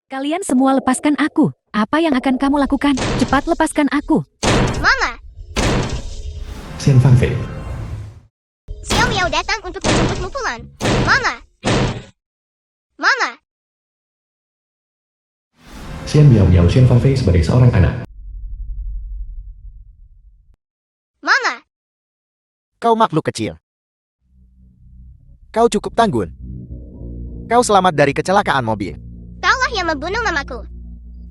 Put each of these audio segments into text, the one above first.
Kalian semua lepaskan aku. Apa yang akan kamu lakukan? Cepat lepaskan aku. Mama, Xian Fangfei. Xiao Miao datang untuk menjemputmu pulang. Mama. Mama. Xian Miao Miao Xian Fangfei sebagai seorang anak. Mama. Kau makhluk kecil. Kau cukup tanggun. Kau selamat dari kecelakaan mobil. Kaulah yang membunuh mamaku.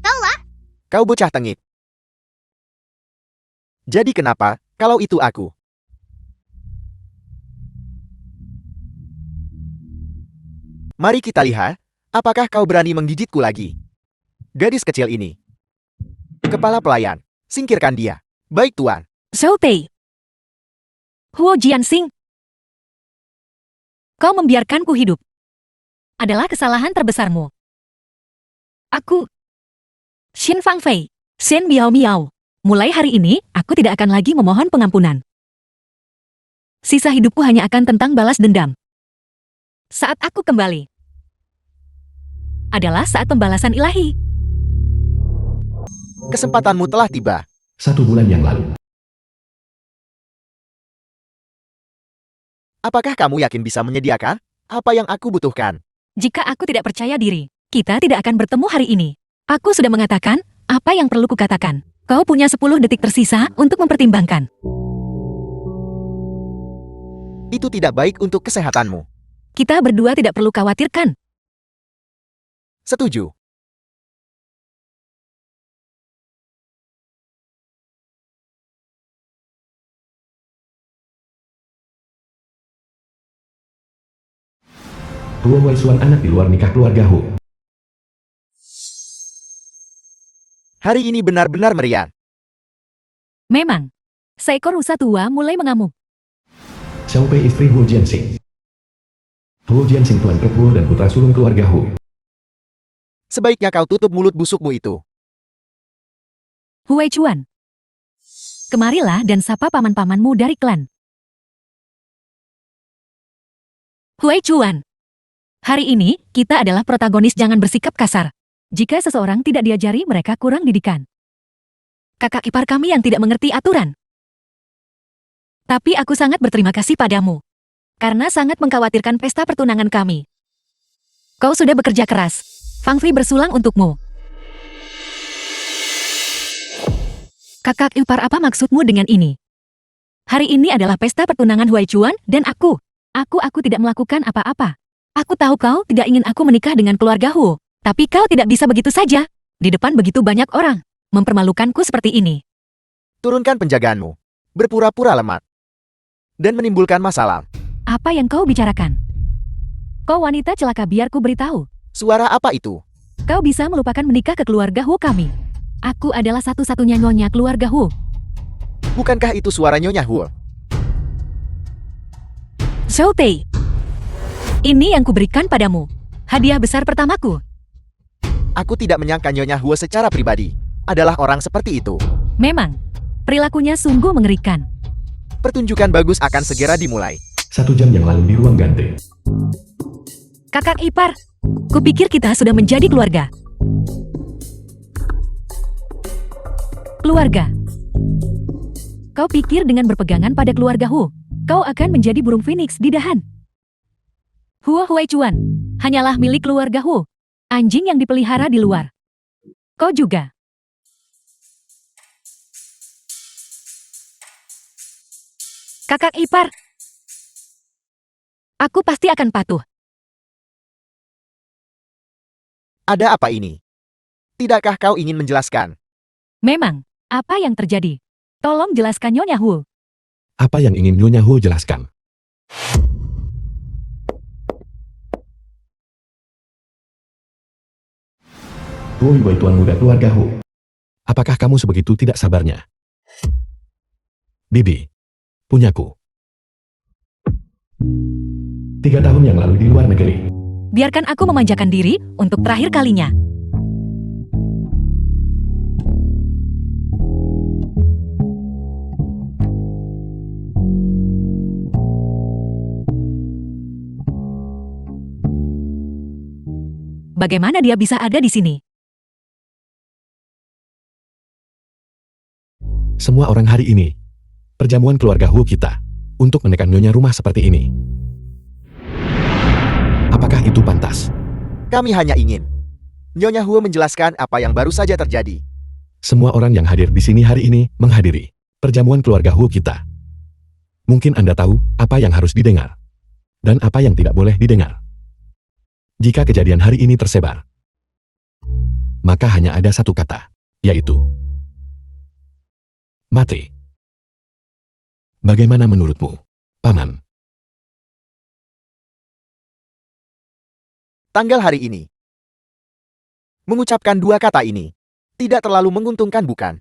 Kaulah. Kau bocah tengik. Jadi kenapa, kalau itu aku? Mari kita lihat, apakah kau berani menggigitku lagi? Gadis kecil ini. Kepala pelayan, singkirkan dia. Baik tuan. Zhou Bei. Huo Jianxing. Kau membiarkanku hidup. Adalah kesalahan terbesarmu. Aku, Xin Fangfei, Xian Miao Miao. Mulai hari ini, aku tidak akan lagi memohon pengampunan. Sisa hidupku hanya akan tentang balas dendam. Saat aku kembali, adalah saat pembalasan ilahi. Kesempatanmu telah tiba. 1 bulan yang lalu. Apakah kamu yakin bisa menyediakan apa yang aku butuhkan? Jika aku tidak percaya diri, kita tidak akan bertemu hari ini. Aku sudah mengatakan apa yang perlu kukatakan. Kau punya 10 detik tersisa untuk mempertimbangkan. Itu tidak baik untuk kesehatanmu. Kita berdua tidak perlu khawatirkan. Setuju. Huo Waisuan anak di luar nikah keluarga Hu. Hari ini benar-benar meriah. Memang, seekor rusa tua mulai mengamuk. Xiao Pei istri Huo Jianxing. Huo Jianxing tuan truk Huo dan putra sulung keluarga Hu. Sebaiknya kau tutup mulut busukmu itu. Huai Chuan. Kemarilah dan sapa paman-pamanmu dari klan. Huai Chuan. Hari ini, kita adalah protagonis jangan bersikap kasar. Jika seseorang tidak diajari, mereka kurang didikan. Kakak ipar kami yang tidak mengerti aturan. Tapi aku sangat berterima kasih padamu. Karena sangat mengkhawatirkan pesta pertunangan kami. Kau sudah bekerja keras. Fang Fei bersulang untukmu. Kakak ipar, apa maksudmu dengan ini? Hari ini adalah pesta pertunangan Huai Chuan dan aku. Aku tidak melakukan apa-apa. Aku tahu kau tidak ingin aku menikah dengan keluarga Hu. Tapi kau tidak bisa begitu saja. Di depan begitu banyak orang. Mempermalukanku seperti ini. Turunkan penjagaanmu. Berpura-pura lemah. Dan menimbulkan masalah. Apa yang kau bicarakan? Kau wanita celaka, biar ku beritahu. Suara apa itu? Kau bisa melupakan menikah ke keluarga Hu kami. Aku adalah satu-satunya nyonya keluarga Hu. Bukankah itu suara Nyonya Hu? Zhou Bei. Ini yang kuberikan padamu. Hadiah besar pertamaku. Aku tidak menyangka Nyonya Hu secara pribadi adalah orang seperti itu. Memang, perilakunya sungguh mengerikan. Pertunjukan bagus akan segera dimulai. 1 jam yang lalu di ruang ganti. Kakak ipar, kupikir kita sudah menjadi keluarga. Keluarga. Kau pikir dengan berpegangan pada keluarga Hu, kau akan menjadi burung phoenix di dahan. Huo Huai Chuan hanyalah milik keluarga Hu. Anjing yang dipelihara di luar. Kau juga. Kakak ipar. Aku pasti akan patuh. Ada apa ini? Tidakkah kau ingin menjelaskan? Memang, apa yang terjadi? Tolong jelaskan Nyonya Hu. Apa yang ingin Nyonya Hu jelaskan? Huo Wei tuan muda keluarga Hu. Apakah kamu sebegitu tidak sabarnya? Bibi, punyaku. 3 tahun yang lalu di luar negeri. Biarkan aku memanjakan diri untuk terakhir kalinya. Bagaimana dia bisa ada di sini? Semua orang hari ini, perjamuan keluarga Huo kita, untuk menekan nyonya rumah seperti ini. Apakah itu pantas? Kami hanya ingin Nyonya Huo menjelaskan apa yang baru saja terjadi. Semua orang yang hadir di sini hari ini menghadiri perjamuan keluarga Huo kita. Mungkin Anda tahu apa yang harus didengar dan apa yang tidak boleh didengar. Jika kejadian hari ini tersebar, maka hanya ada satu kata, yaitu mati. Bagaimana menurutmu, Paman? Tanggal hari ini. Mengucapkan dua kata ini tidak terlalu menguntungkan, bukan?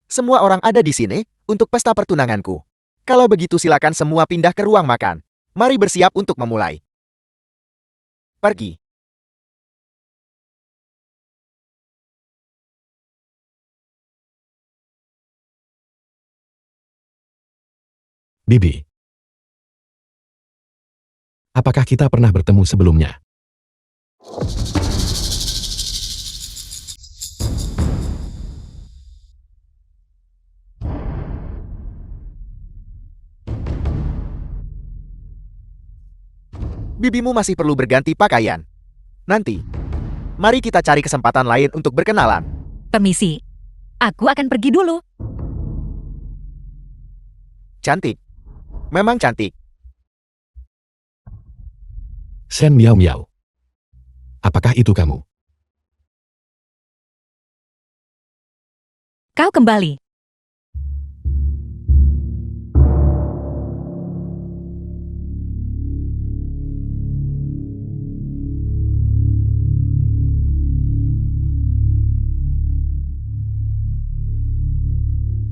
Semua orang ada di sini untuk pesta pertunanganku. Kalau begitu silakan semua pindah ke ruang makan. Mari bersiap untuk memulai. Pergi. Bibi. Apakah kita pernah bertemu sebelumnya? Bibimu masih perlu berganti pakaian. Nanti, mari kita cari kesempatan lain untuk berkenalan. Permisi. Aku akan pergi dulu. Cantik. Memang cantik. Shen Miao Miao. Apakah itu kamu? Kau kembali.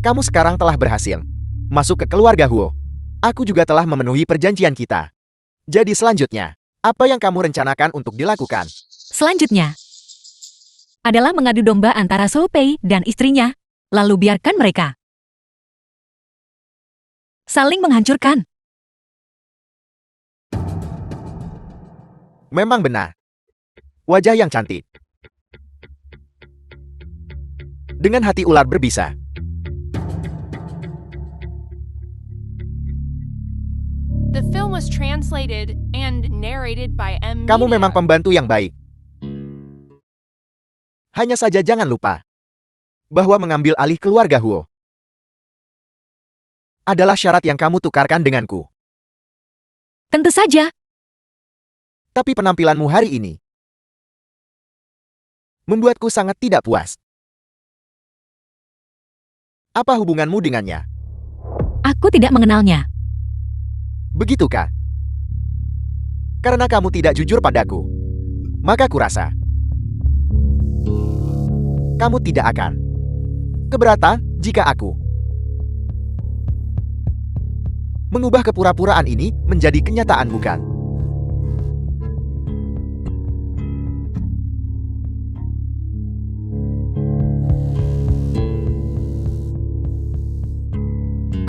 Kamu sekarang telah berhasil masuk ke keluarga Huo. Aku juga telah memenuhi perjanjian kita. Jadi selanjutnya, apa yang kamu rencanakan untuk dilakukan? Selanjutnya adalah mengadu domba antara Shou Pei dan istrinya. Lalu biarkan mereka saling menghancurkan. Memang benar. Wajah yang cantik. Dengan hati ular berbisa. The film was translated and narrated by M. Kamu Media. memang pembantu yang baik. Hanya saja jangan lupa bahwa mengambil alih keluarga Huo adalah syarat yang kamu tukarkan denganku. Tentu saja. Tapi penampilanmu hari ini membuatku sangat tidak puas. Apa hubunganmu dengannya? Aku tidak mengenalnya. Begitukah? Karena kamu tidak jujur padaku, maka kurasa kamu tidak akan keberatan jika aku mengubah kepura-puraan ini menjadi kenyataan, bukan?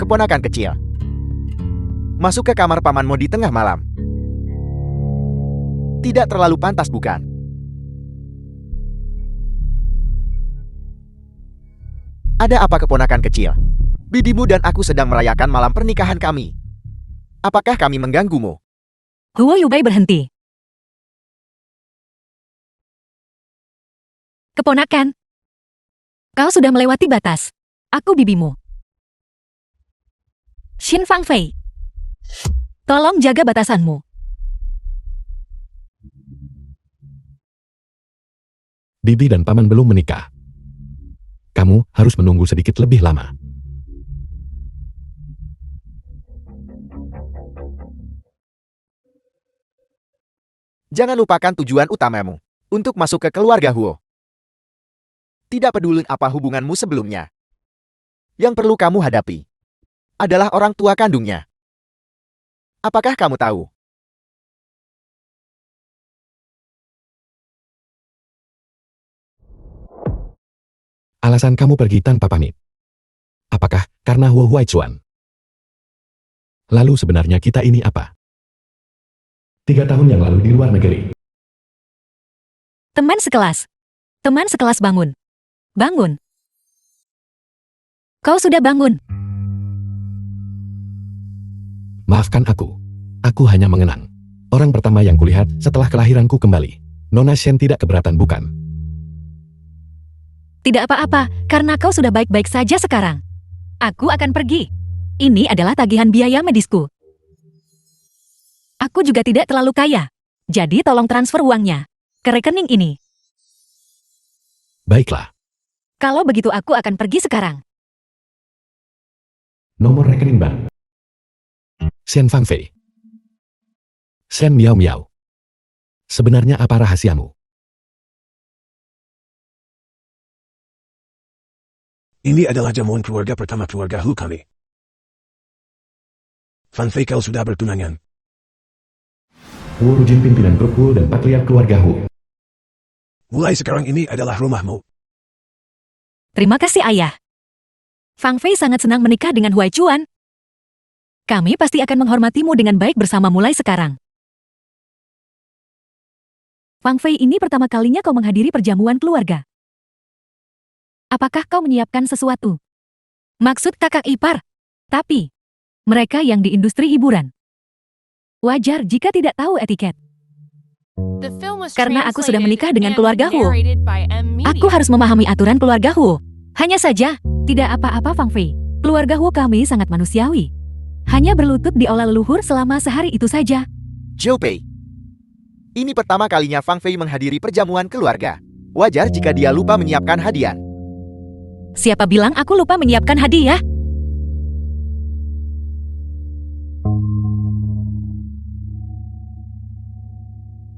Keponakan kecil, masuk ke kamar pamanmu di tengah malam. Tidak terlalu pantas, bukan? Ada apa, keponakan kecil? Bibimu dan aku sedang merayakan malam pernikahan kami. Apakah kami mengganggumu? Huo Yubai berhenti. Keponakan, kau sudah melewati batas. Aku bibimu. Xin Fangfei, tolong jaga batasanmu. Bibi dan paman belum menikah. Kamu harus menunggu sedikit lebih lama. Jangan lupakan tujuan utamamu untuk masuk ke keluarga Huo. Tidak peduli apa hubunganmu sebelumnya. Yang perlu kamu hadapi adalah orang tua kandungnya. Apakah kamu tahu? Alasan kamu pergi tanpa pamit. Apakah karena Huo Huaichuan? Lalu sebenarnya kita ini apa? 3 tahun yang lalu di luar negeri. Teman sekelas. Teman sekelas bangun. Bangun. Kau sudah bangun. Maafkan aku. Aku hanya mengenang. Orang pertama yang kulihat setelah kelahiranku kembali. Nona Shen tidak keberatan, bukan? Tidak apa-apa, karena kau sudah baik-baik saja sekarang. Aku akan pergi. Ini adalah tagihan biaya medisku. Aku juga tidak terlalu kaya. Jadi tolong transfer uangnya ke rekening ini. Baiklah. Kalau begitu aku akan pergi sekarang. Nomor rekening bank. Shen Fangfei. Shen Miao Miao. Sebenarnya apa rahasiamu? Ini adalah jamuan keluarga pertama keluarga Hu kami. Fangfei, kau sudah bertunangan. Wu Rujin, pimpinan grup Wu dan patriark keluarga Hu. Mulai sekarang ini adalah rumahmu. Terima kasih, Ayah. Fang Fei sangat senang menikah dengan Huai Chuan. Kami pasti akan menghormatimu dengan baik bersama mulai sekarang. Fang Fei, ini pertama kalinya kau menghadiri perjamuan keluarga. Apakah kau menyiapkan sesuatu? Maksud kakak ipar. Tapi, mereka yang di industri hiburan. Wajar jika tidak tahu etiket. The film was Karena aku sudah translated menikah dengan and keluarga Hu. narrated by M. Media. Aku harus memahami aturan keluarga Hu. Hanya saja, tidak apa-apa Fang Fei. Keluarga Hu kami sangat manusiawi. Hanya berlutut di aula leluhur selama sehari itu saja. Zhou Pei. Ini pertama kalinya Fang Fei menghadiri perjamuan keluarga. Wajar jika dia lupa menyiapkan hadiah. Siapa bilang aku lupa menyiapkan hadiah?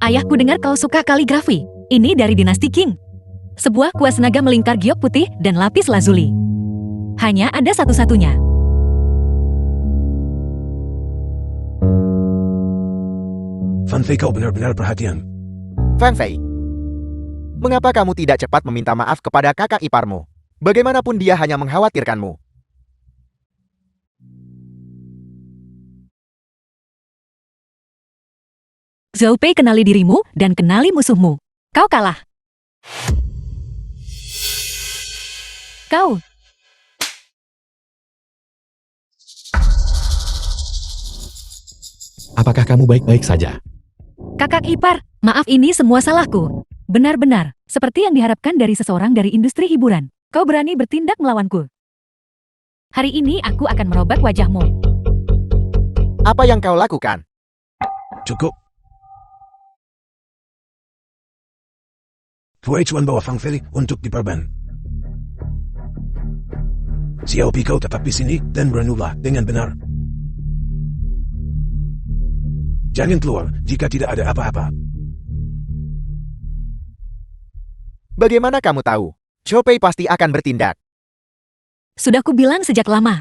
Ayahku dengar kau suka kaligrafi. Ini dari dinasti Qing. Sebuah kuas naga melingkar giok putih dan lapis lazuli. Hanya ada satu-satunya. Fangfei, kau benar-benar perhatian. Fang Fei. Mengapa kamu tidak cepat meminta maaf kepada kakak iparmu? Bagaimanapun dia hanya mengkhawatirkanmu. Zhou Pei, kenali dirimu dan kenali musuhmu. Kau kalah. Kau. Apakah kamu baik-baik saja? Kakak ipar, maaf, ini semua salahku. Benar-benar, seperti yang diharapkan dari seseorang dari industri hiburan. Kau berani bertindak melawanku. Hari ini aku akan merobek wajahmu. Apa yang kau lakukan? Cukup. Huai Chuan bawa Fangfei untuk diperban. Xiao Pi, kau tetap di sini dan berenulah dengan benar. Jangan keluar jika tidak ada apa-apa. Bagaimana kamu tahu? Zhou Pei pasti akan bertindak. Sudah kubilang sejak lama.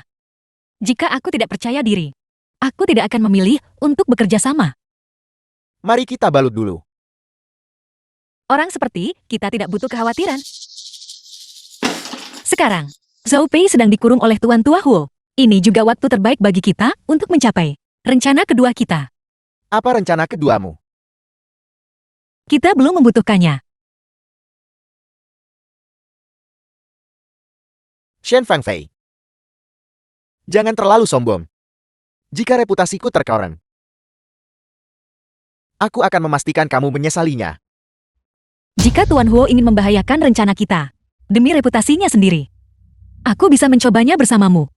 Jika aku tidak percaya diri, aku tidak akan memilih untuk bekerja sama. Mari kita balut dulu. Orang seperti kita tidak butuh kekhawatiran. Sekarang, Zhou Pei sedang dikurung oleh Tuan Tua Huo. Ini juga waktu terbaik bagi kita untuk mencapai rencana kedua kita. Apa rencana keduamu? Kita belum membutuhkannya. Shen Fang Fei. Jangan terlalu sombong. Jika reputasiku terkoren, aku akan memastikan kamu menyesalinya. Jika Tuan Huo ingin membahayakan rencana kita, demi reputasinya sendiri, aku bisa mencobanya bersamamu.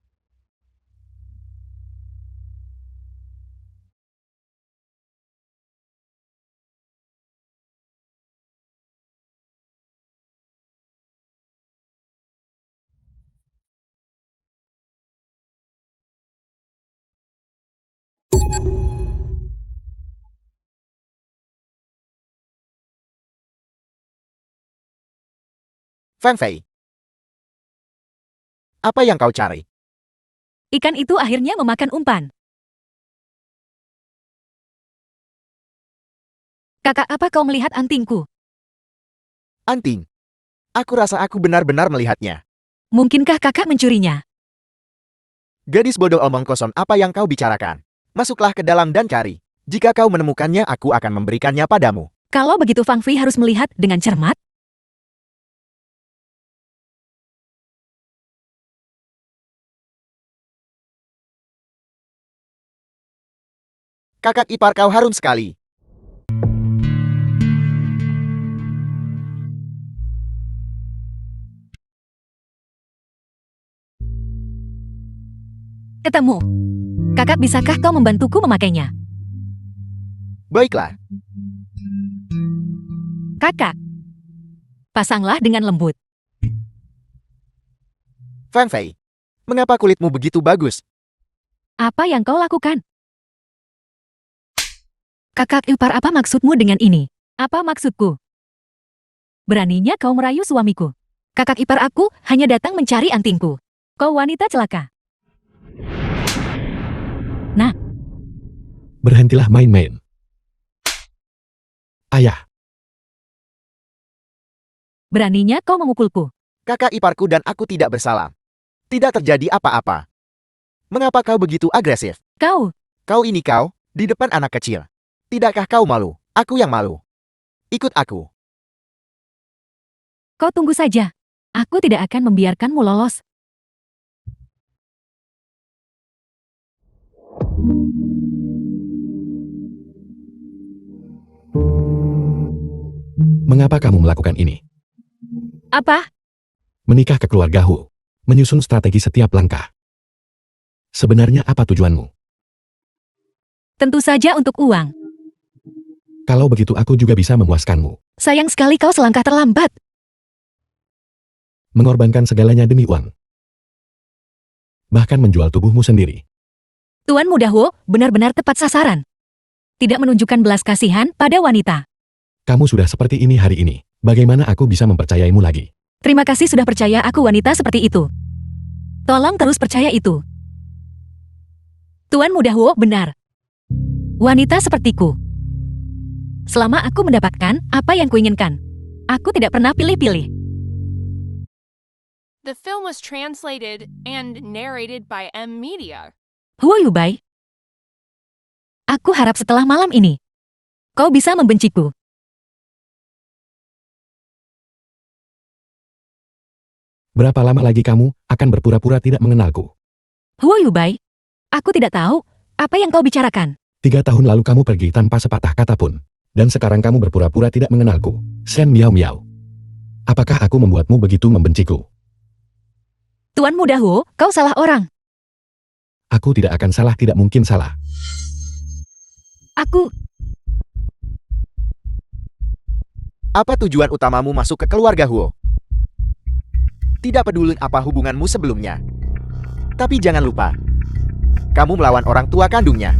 Fang Fei. Apa yang kau cari? Ikan itu akhirnya memakan umpan. Kakak, apa kau melihat antingku? Anting. Aku rasa aku benar-benar melihatnya. Mungkinkah kakak mencurinya? Gadis bodoh, omong kosong, apa yang kau bicarakan? Masuklah ke dalam dan cari. Jika kau menemukannya, aku akan memberikannya padamu. Kalau begitu Fang Fei harus melihat dengan cermat. Kakak ipar kau harum sekali. Ketemu. Kakak, bisakah kau membantuku memakainya? Baiklah, Kakak. Pasanglah dengan lembut. Fan Fei. Mengapa kulitmu begitu bagus? Apa yang kau lakukan? Kakak ipar, apa maksudmu dengan ini? Apa maksudku? Beraninya kau merayu suamiku. Kakak ipar aku hanya datang mencari antingku. Kau wanita celaka. Berhentilah main-main. Ayah, Beraninya kau memukulku. Kakak iparku dan aku tidak bersalah. Tidak terjadi apa-apa. Mengapa kau begitu agresif? Kau, Kau ini kau, di depan anak kecil. Tidakkah kau malu? Aku yang malu. Ikut aku. kau tunggu saja. Aku tidak akan membiarkanmu lolos. mengapa kamu melakukan ini? Apa? Menikah ke keluarga Hu. Menyusun strategi setiap langkah. Sebenarnya apa tujuanmu? Tentu saja untuk uang. Kalau begitu aku juga bisa memuaskanmu. Sayang sekali kau selangkah terlambat. Mengorbankan segalanya demi uang. Bahkan menjual tubuhmu sendiri. Tuan Muda Huo benar-benar tepat sasaran. Tidak menunjukkan belas kasihan pada wanita. Kamu sudah seperti ini hari ini. Bagaimana aku bisa mempercayaimu lagi? Terima kasih sudah percaya aku wanita seperti itu. Tolong terus percaya itu. Tuan Muda Huo benar. Wanita sepertiku. Selama aku mendapatkan apa yang kuinginkan, aku tidak pernah pilih-pilih. The film was translated and narrated by M Media. Huo Yubai. Aku harap setelah malam ini, kau bisa membenciku. Berapa lama lagi kamu akan berpura-pura tidak mengenalku? Huo Yubai, aku tidak tahu apa yang kau bicarakan. 3 tahun lalu kamu pergi tanpa sepatah kata pun. Dan sekarang kamu berpura-pura tidak mengenalku. Shen Miao Miao. Apakah aku membuatmu begitu membenciku? Tuan Muda Huo, kau salah orang. Aku tidak akan salah, tidak mungkin salah. Aku, Apa tujuan utamamu masuk ke keluarga Huo? Tidak peduli apa hubunganmu sebelumnya. Tapi jangan lupa, kamu melawan orang tua kandungnya.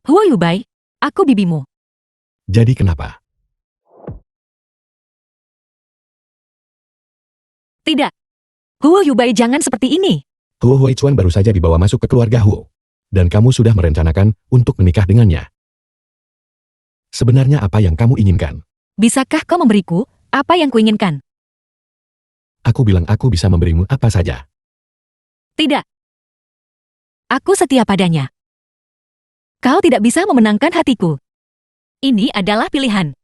Huo Yubai, aku bibimu. Jadi kenapa? Tidak. Huo Yubai, jangan seperti ini. Huo Huichuan baru saja dibawa masuk ke keluarga Huo. Dan kamu sudah merencanakan untuk menikah dengannya. Sebenarnya apa yang kamu inginkan? Bisakah kau memberiku apa yang kuinginkan? Aku bilang aku bisa memberimu apa saja. Tidak. Aku setia padanya. Kau tidak bisa memenangkan hatiku. Ini adalah pilihan.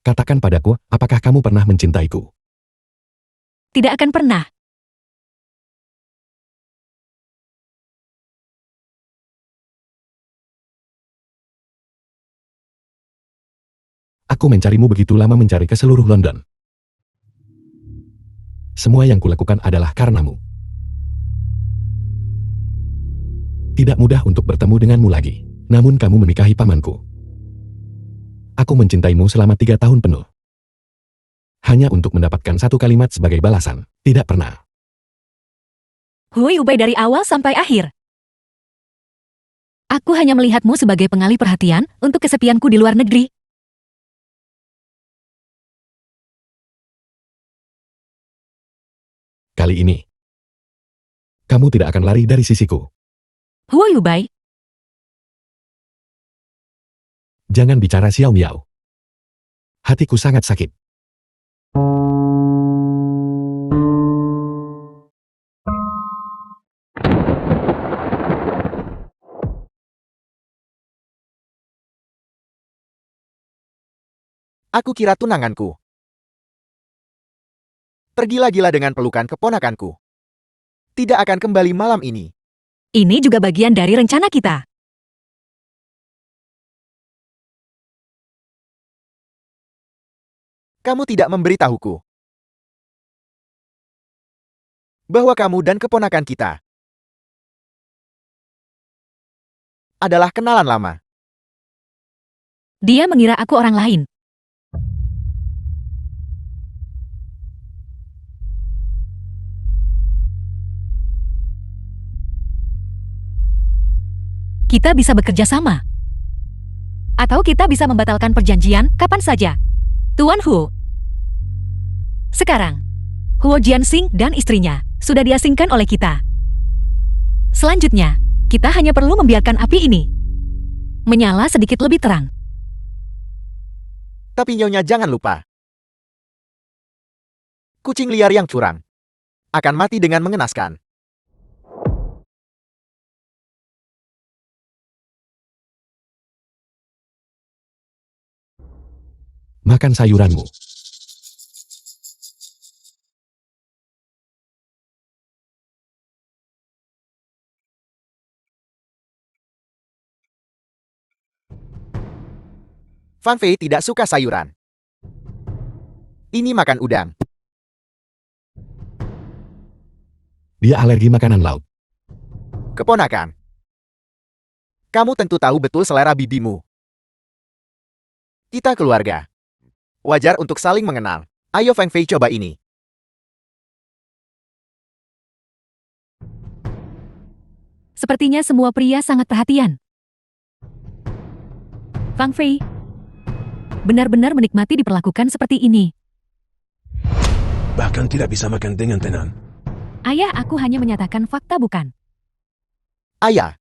Katakan padaku, apakah kamu pernah mencintaiku? Tidak akan pernah. Aku mencarimu begitu lama, mencari ke seluruh London. Semua yang kulakukan adalah karenamu. Tidak mudah untuk bertemu denganmu lagi. Namun kamu menikahi pamanku. Aku mencintaimu selama 3 tahun penuh. Hanya untuk mendapatkan satu kalimat sebagai balasan. Tidak pernah. Huo Yubai dari awal sampai akhir. Aku hanya melihatmu sebagai pengalih perhatian untuk kesepianku di luar negeri. Kali ini, kamu tidak akan lari dari sisiku. Huo Yubai, Jangan bicara Xiao Miao. Hatiku sangat sakit. Aku kira tunanganku. Tergila-gila dengan pelukan keponakanku. Tidak akan kembali malam ini. Ini juga bagian dari rencana kita. Kamu tidak memberitahuku bahwa kamu dan keponakan kita adalah kenalan lama. Dia mengira aku orang lain. Kita bisa bekerja sama. Atau kita bisa membatalkan perjanjian kapan saja. Tuan Hu. Sekarang, Huo Jianxing dan istrinya sudah diasingkan oleh kita. Selanjutnya, kita hanya perlu membiarkan api ini menyala sedikit lebih terang. Tapi Nyonya jangan lupa, kucing liar yang curang akan mati dengan mengenaskan. Makan sayuranmu. Fan Fei tidak suka sayuran. Ini makan udang. Dia alergi makanan laut. Keponakan, kamu tentu tahu betul selera bibimu. Kita keluarga. Wajar untuk saling mengenal. Ayo Feng Fei coba ini. Sepertinya semua pria sangat perhatian. Fang Fei benar-benar menikmati diperlakukan seperti ini. Bahkan tidak bisa makan dengan tenang. Ayah, aku hanya menyatakan fakta bukan. Ayah,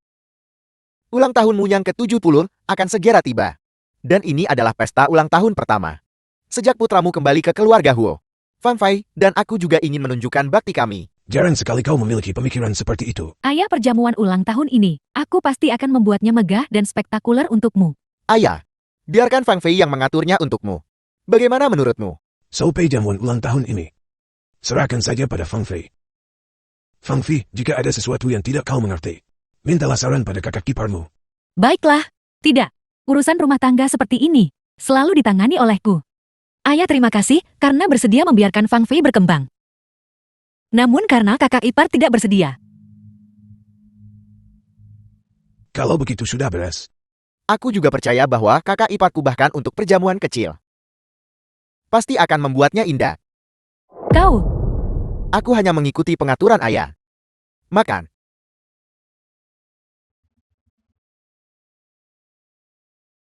ulang tahunmu yang ke-70 akan segera tiba. Dan ini adalah pesta ulang tahun pertama sejak putramu kembali ke keluarga Huo. Fan Fei dan aku juga ingin menunjukkan bakti kami. Jarang sekali kau memiliki pemikiran seperti itu. Ayah, perjamuan ulang tahun ini, aku pasti akan membuatnya megah dan spektakuler untukmu. Ayah, biarkan Fang Fei yang mengaturnya untukmu. Bagaimana menurutmu? Sope jamuan ulang tahun ini. Serahkan saja pada Fang Fei. Fang Fei, jika ada sesuatu yang tidak kau mengerti, mintalah saran pada kakak kiparmu. Baiklah, tidak. Urusan rumah tangga seperti ini selalu ditangani olehku. Ayah terima kasih karena bersedia membiarkan Fang Fei berkembang. Namun karena kakak ipar tidak bersedia. Kalau begitu sudah beres. Aku juga percaya bahwa kakak iparku bahkan untuk perjamuan kecil pasti akan membuatnya indah. Kau, Aku hanya mengikuti pengaturan ayah. Makan.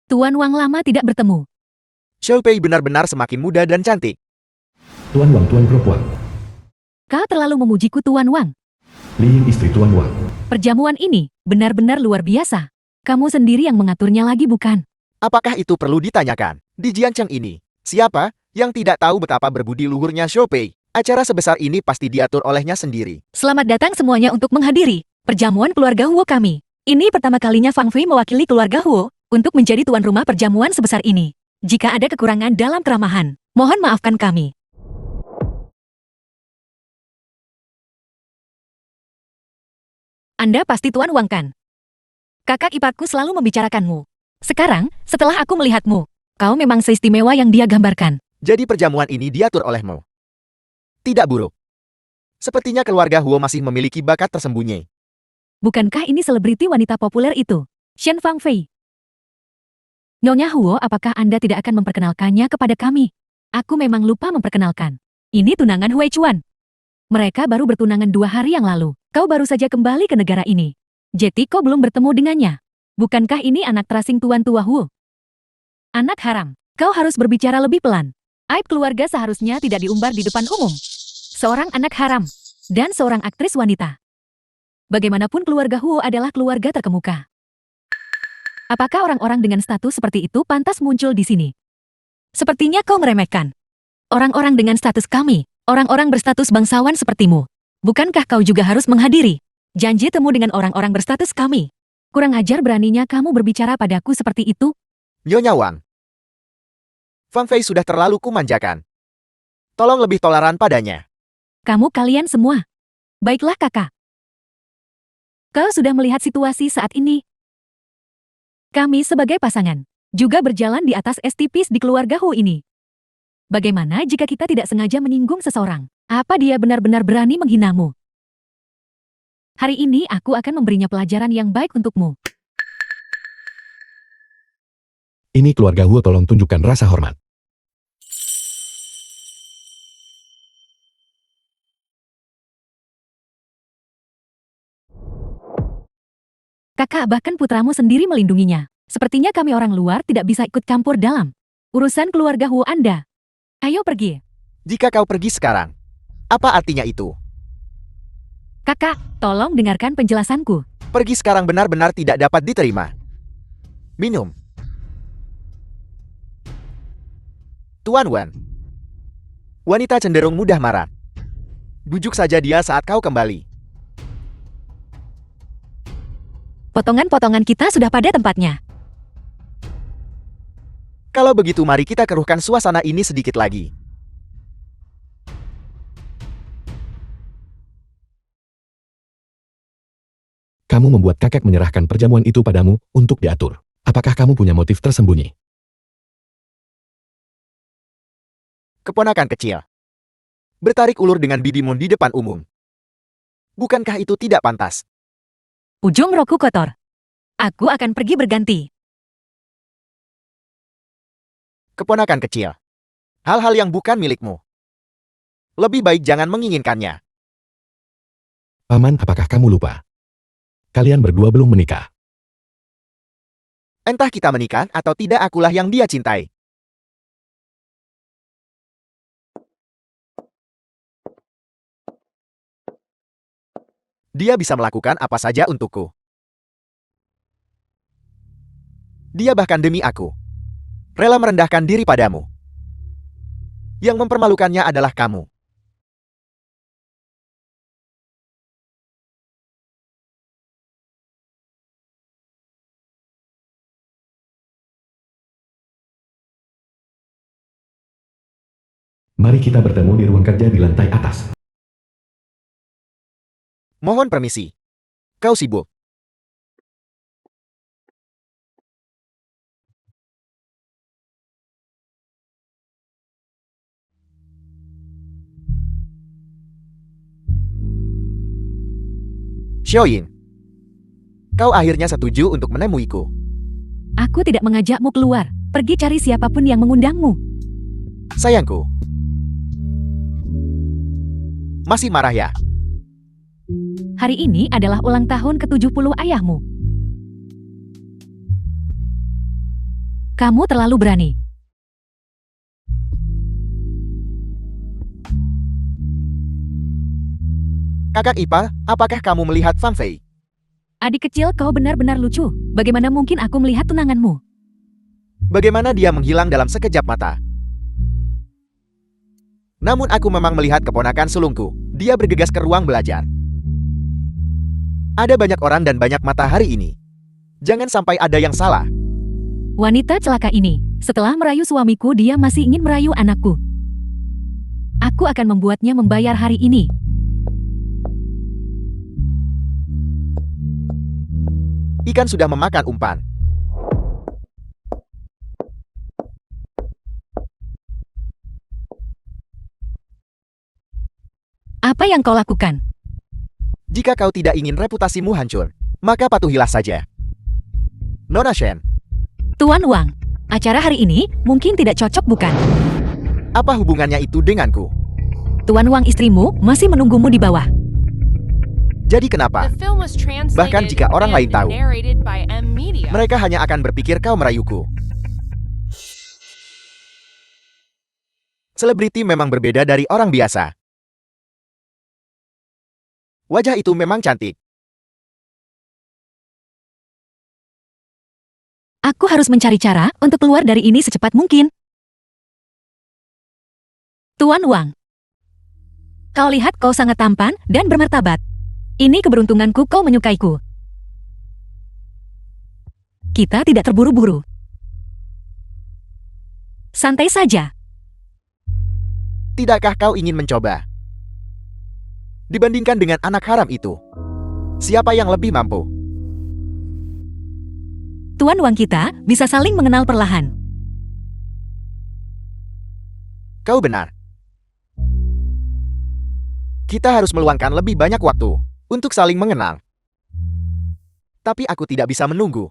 Tuan Wang lama tidak bertemu. Xiao Pei benar-benar semakin muda dan cantik. Tuan Wang, Tuan Perempuan. Kau terlalu memujiku Tuan Wang. Li Ying istri Tuan Wang. Perjamuan ini benar-benar luar biasa. Kamu sendiri yang mengaturnya lagi bukan? Apakah itu perlu ditanyakan? Di Jiancheng ini, siapa yang tidak tahu betapa berbudi luhurnya Xiao Pei? Acara sebesar ini pasti diatur olehnya sendiri. Selamat datang semuanya untuk menghadiri perjamuan keluarga Huo kami. Ini pertama kalinya Fang Fei mewakili keluarga Huo untuk menjadi tuan rumah perjamuan sebesar ini. Jika ada kekurangan dalam keramahan, mohon maafkan kami. Anda pasti Tuan Wang kan? Kakak iparku selalu membicarakanmu. Sekarang, setelah aku melihatmu, kau memang seistimewa yang dia gambarkan. Jadi perjamuan ini diatur olehmu. Tidak buruk. Sepertinya keluarga Huo masih memiliki bakat tersembunyi. Bukankah ini selebriti wanita populer itu? Shen Fang Fei. Nyonya Huo, apakah Anda tidak akan memperkenalkannya kepada kami? Aku memang lupa memperkenalkan. Ini tunangan Hui Chuan. Mereka baru bertunangan 2 hari yang lalu. Kau baru saja kembali ke negara ini. Jadi kau belum bertemu dengannya. Bukankah ini anak terasing Tuan Tua Huo? Anak haram, kau harus berbicara lebih pelan. Aib keluarga seharusnya tidak diumbar di depan umum. Seorang anak haram dan seorang aktris wanita. Bagaimanapun keluarga Huo adalah keluarga terkemuka. Apakah orang-orang dengan status seperti itu pantas muncul di sini? Sepertinya kau meremehkan orang-orang dengan status kami, orang-orang berstatus bangsawan sepertimu. Bukankah kau juga harus menghadiri janji temu dengan orang-orang berstatus kami? Kurang ajar beraninya kamu berbicara padaku seperti itu. Nyonya Wang. Fang Fei sudah terlalu kumanjakan. Tolong lebih toleran padanya. Kamu kalian semua. Baiklah kakak. Kau sudah melihat situasi saat ini. Kami sebagai pasangan juga berjalan di atas es tipis di keluarga Hu ini. Bagaimana jika kita tidak sengaja menyinggung seseorang? Apa dia benar-benar berani menghinamu? Hari ini aku akan memberinya pelajaran yang baik untukmu. Ini keluarga Hu, tolong tunjukkan rasa hormat. Kakak, bahkan putramu sendiri melindunginya. Sepertinya kami orang luar tidak bisa ikut campur dalam urusan keluarga Hu Anda. Ayo pergi. Jika kau pergi sekarang, apa artinya itu? Kakak, tolong dengarkan penjelasanku. Pergi sekarang benar-benar tidak dapat diterima. Minum. Tuan Wan. Wanita cenderung mudah marah. Bujuk saja dia saat kau kembali. Potongan-potongan kita sudah pada tempatnya. Kalau begitu mari kita keruhkan suasana ini sedikit lagi. Kamu membuat kakek menyerahkan perjamuan itu padamu untuk diatur. Apakah kamu punya motif tersembunyi? Keponakan kecil. Bertarik ulur dengan bibimu di depan umum. Bukankah itu tidak pantas? Ujung roku kotor. Aku akan pergi berganti. Keponakan kecil. Hal-hal yang bukan milikmu. Lebih baik jangan menginginkannya. Paman, apakah kamu lupa? Kalian berdua belum menikah. Entah kita menikah atau tidak, akulah yang dia cintai. Dia bisa melakukan apa saja untukku. Dia bahkan demi aku rela merendahkan diri padamu. Yang mempermalukannya adalah kamu. Mari kita bertemu di ruang kerja di lantai atas. Mohon permisi. Kau sibuk. Xiaoyin. Kau akhirnya setuju untuk menemuiku. Aku tidak mengajakmu keluar. Pergi cari siapapun yang mengundangmu. Sayangku. Masih marah ya? Hari ini adalah ulang tahun ke-70 ayahmu. Kamu terlalu berani. Kakak ipar, apakah kamu melihat Fang Fei? Adik kecil, kau benar-benar lucu. Bagaimana mungkin aku melihat tunanganmu? Bagaimana dia menghilang dalam sekejap mata? Namun aku memang melihat keponakan sulungku. Dia bergegas ke ruang belajar. Ada banyak orang dan banyak mata hari ini. Jangan sampai ada yang salah. Wanita celaka ini, setelah merayu suamiku, dia masih ingin merayu anakku. Aku akan membuatnya membayar hari ini. Ikan sudah memakan umpan. Apa yang kau lakukan? Jika kau tidak ingin reputasimu hancur, maka patuhilah saja. Nona Shen, Tuan Wang, acara hari ini mungkin tidak cocok, bukan? apa hubungannya itu denganku? Tuan Wang, istrimu masih menunggumu di bawah. Jadi kenapa? The film was translated Bahkan jika orang lain and tahu, narrated by M Media. mereka hanya akan berpikir kau merayuku. Selebriti memang berbeda dari orang biasa. Wajah itu memang cantik. Aku harus mencari cara untuk keluar dari ini secepat mungkin. Tuan Wang, kau lihat kau sangat tampan dan bermartabat. Ini keberuntunganku kau menyukaiku. Kita tidak terburu-buru. Santai saja. Tidakkah kau ingin mencoba? Dibandingkan dengan anak haram itu, Siapa yang lebih mampu? Tuan Wang kita bisa saling mengenal perlahan. Kau benar. Kita harus meluangkan lebih banyak waktu untuk saling mengenal. Tapi aku tidak bisa menunggu.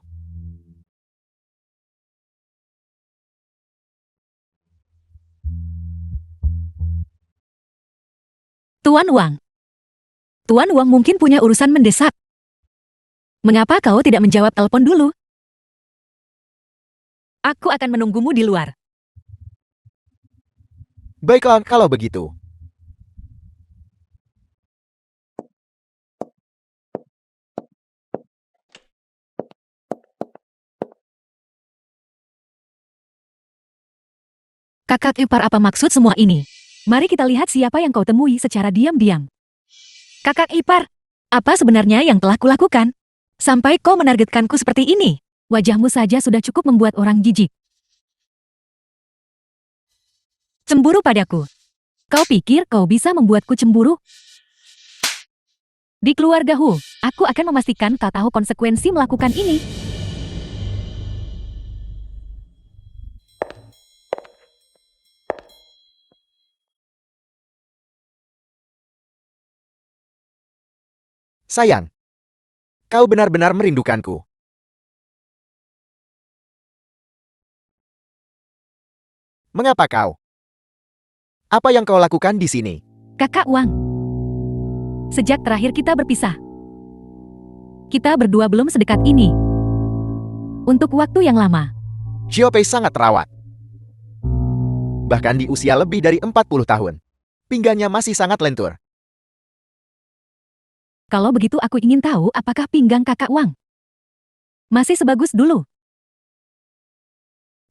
Tuan Wang. Tuan Wang mungkin punya urusan mendesak. Mengapa kau tidak menjawab telepon dulu? Aku akan menunggumu di luar. Baiklah kalau begitu. Kakak ipar, apa maksud semua ini? Mari kita lihat siapa yang kau temui secara diam-diam. Kakak ipar, apa sebenarnya yang telah kulakukan? Sampai kau menargetkanku seperti ini. Wajahmu saja sudah cukup membuat orang jijik. Cemburu padaku. Kau pikir kau bisa membuatku cemburu? Di keluarga Hu, aku akan memastikan kau tahu konsekuensi melakukan ini. Sayang, kau benar-benar merindukanku. Mengapa kau? Apa yang kau lakukan di sini? Kakak Wang. Sejak terakhir kita berpisah, kita berdua belum sedekat ini. Untuk waktu yang lama. Xiaopei sangat terawat. Bahkan di usia lebih dari 40 tahun. Pinggangnya masih sangat lentur. Kalau begitu aku ingin tahu apakah pinggang kakak Wang masih sebagus dulu.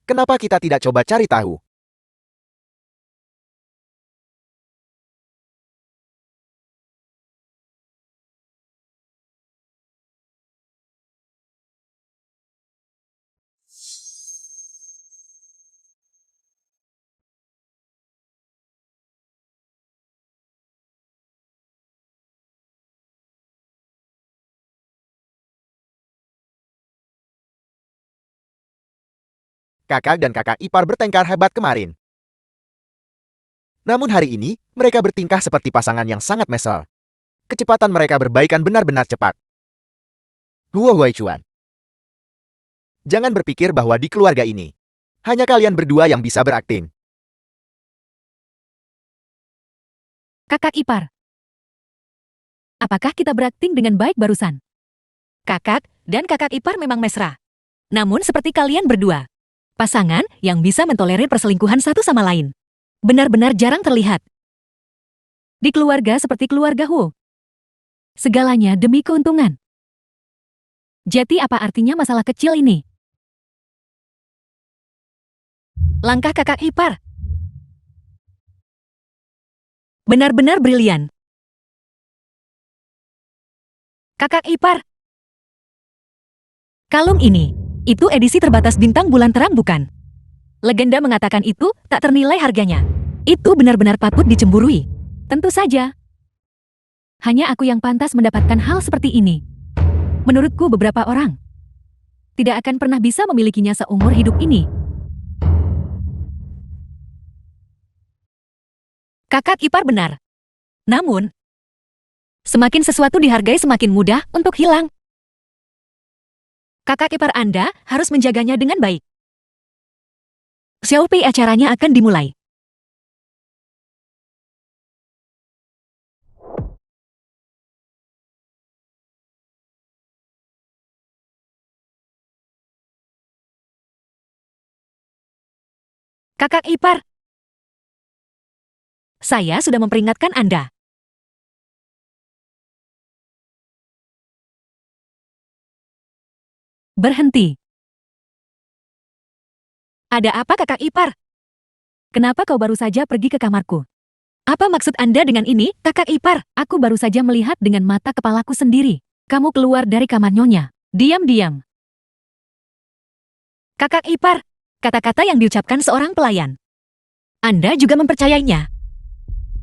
Kenapa kita tidak coba cari tahu? Kakak dan kakak ipar bertengkar hebat kemarin. Namun hari ini, mereka bertingkah seperti pasangan yang sangat mesra. Kecepatan mereka berbaikan benar-benar cepat. Huo Huaichuan. Jangan berpikir bahwa di keluarga ini, hanya kalian berdua yang bisa berakting. Kakak ipar. Apakah kita berakting dengan baik barusan? Kakak dan kakak ipar memang mesra. Namun seperti kalian berdua, pasangan yang bisa mentolerir perselingkuhan satu sama lain. Benar-benar jarang terlihat. Di keluarga seperti keluarga Hu. Segalanya demi keuntungan. Jadi apa artinya masalah kecil ini? Langkah kakak ipar benar-benar brilian. Kakak ipar. Kalung ini, itu edisi terbatas bintang bulan terang bukan? Legenda mengatakan itu tak ternilai harganya. Itu benar-benar patut dicemburui. Tentu saja. Hanya aku yang pantas mendapatkan hal seperti ini. Menurutku beberapa orang tidak akan pernah bisa memilikinya seumur hidup ini. Kakak ipar benar. Namun, semakin sesuatu dihargai semakin mudah untuk hilang. Kakak ipar Anda harus menjaganya dengan baik. Xiaopei, acaranya akan dimulai. Kakak ipar, saya sudah memperingatkan Anda. Berhenti. Ada apa kakak ipar? Kenapa kau baru saja pergi ke kamarku? Apa maksud Anda dengan ini, kakak ipar? Aku baru saja melihat dengan mata kepalaku sendiri. Kamu keluar dari kamar nyonya. Diam-diam. Kakak ipar, kata-kata yang diucapkan seorang pelayan. Anda juga mempercayainya.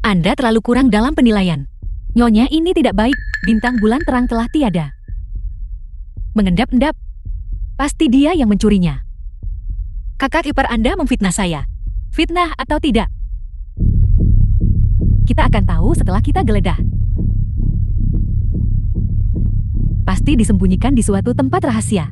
Anda terlalu kurang dalam penilaian. Nyonya, ini tidak baik. Bintang bulan terang telah tiada. Mengendap-endap. Pasti dia yang mencurinya. Kakak ipar Anda memfitnah saya. Fitnah atau tidak? Kita akan tahu setelah kita geledah. Pasti disembunyikan di suatu tempat rahasia.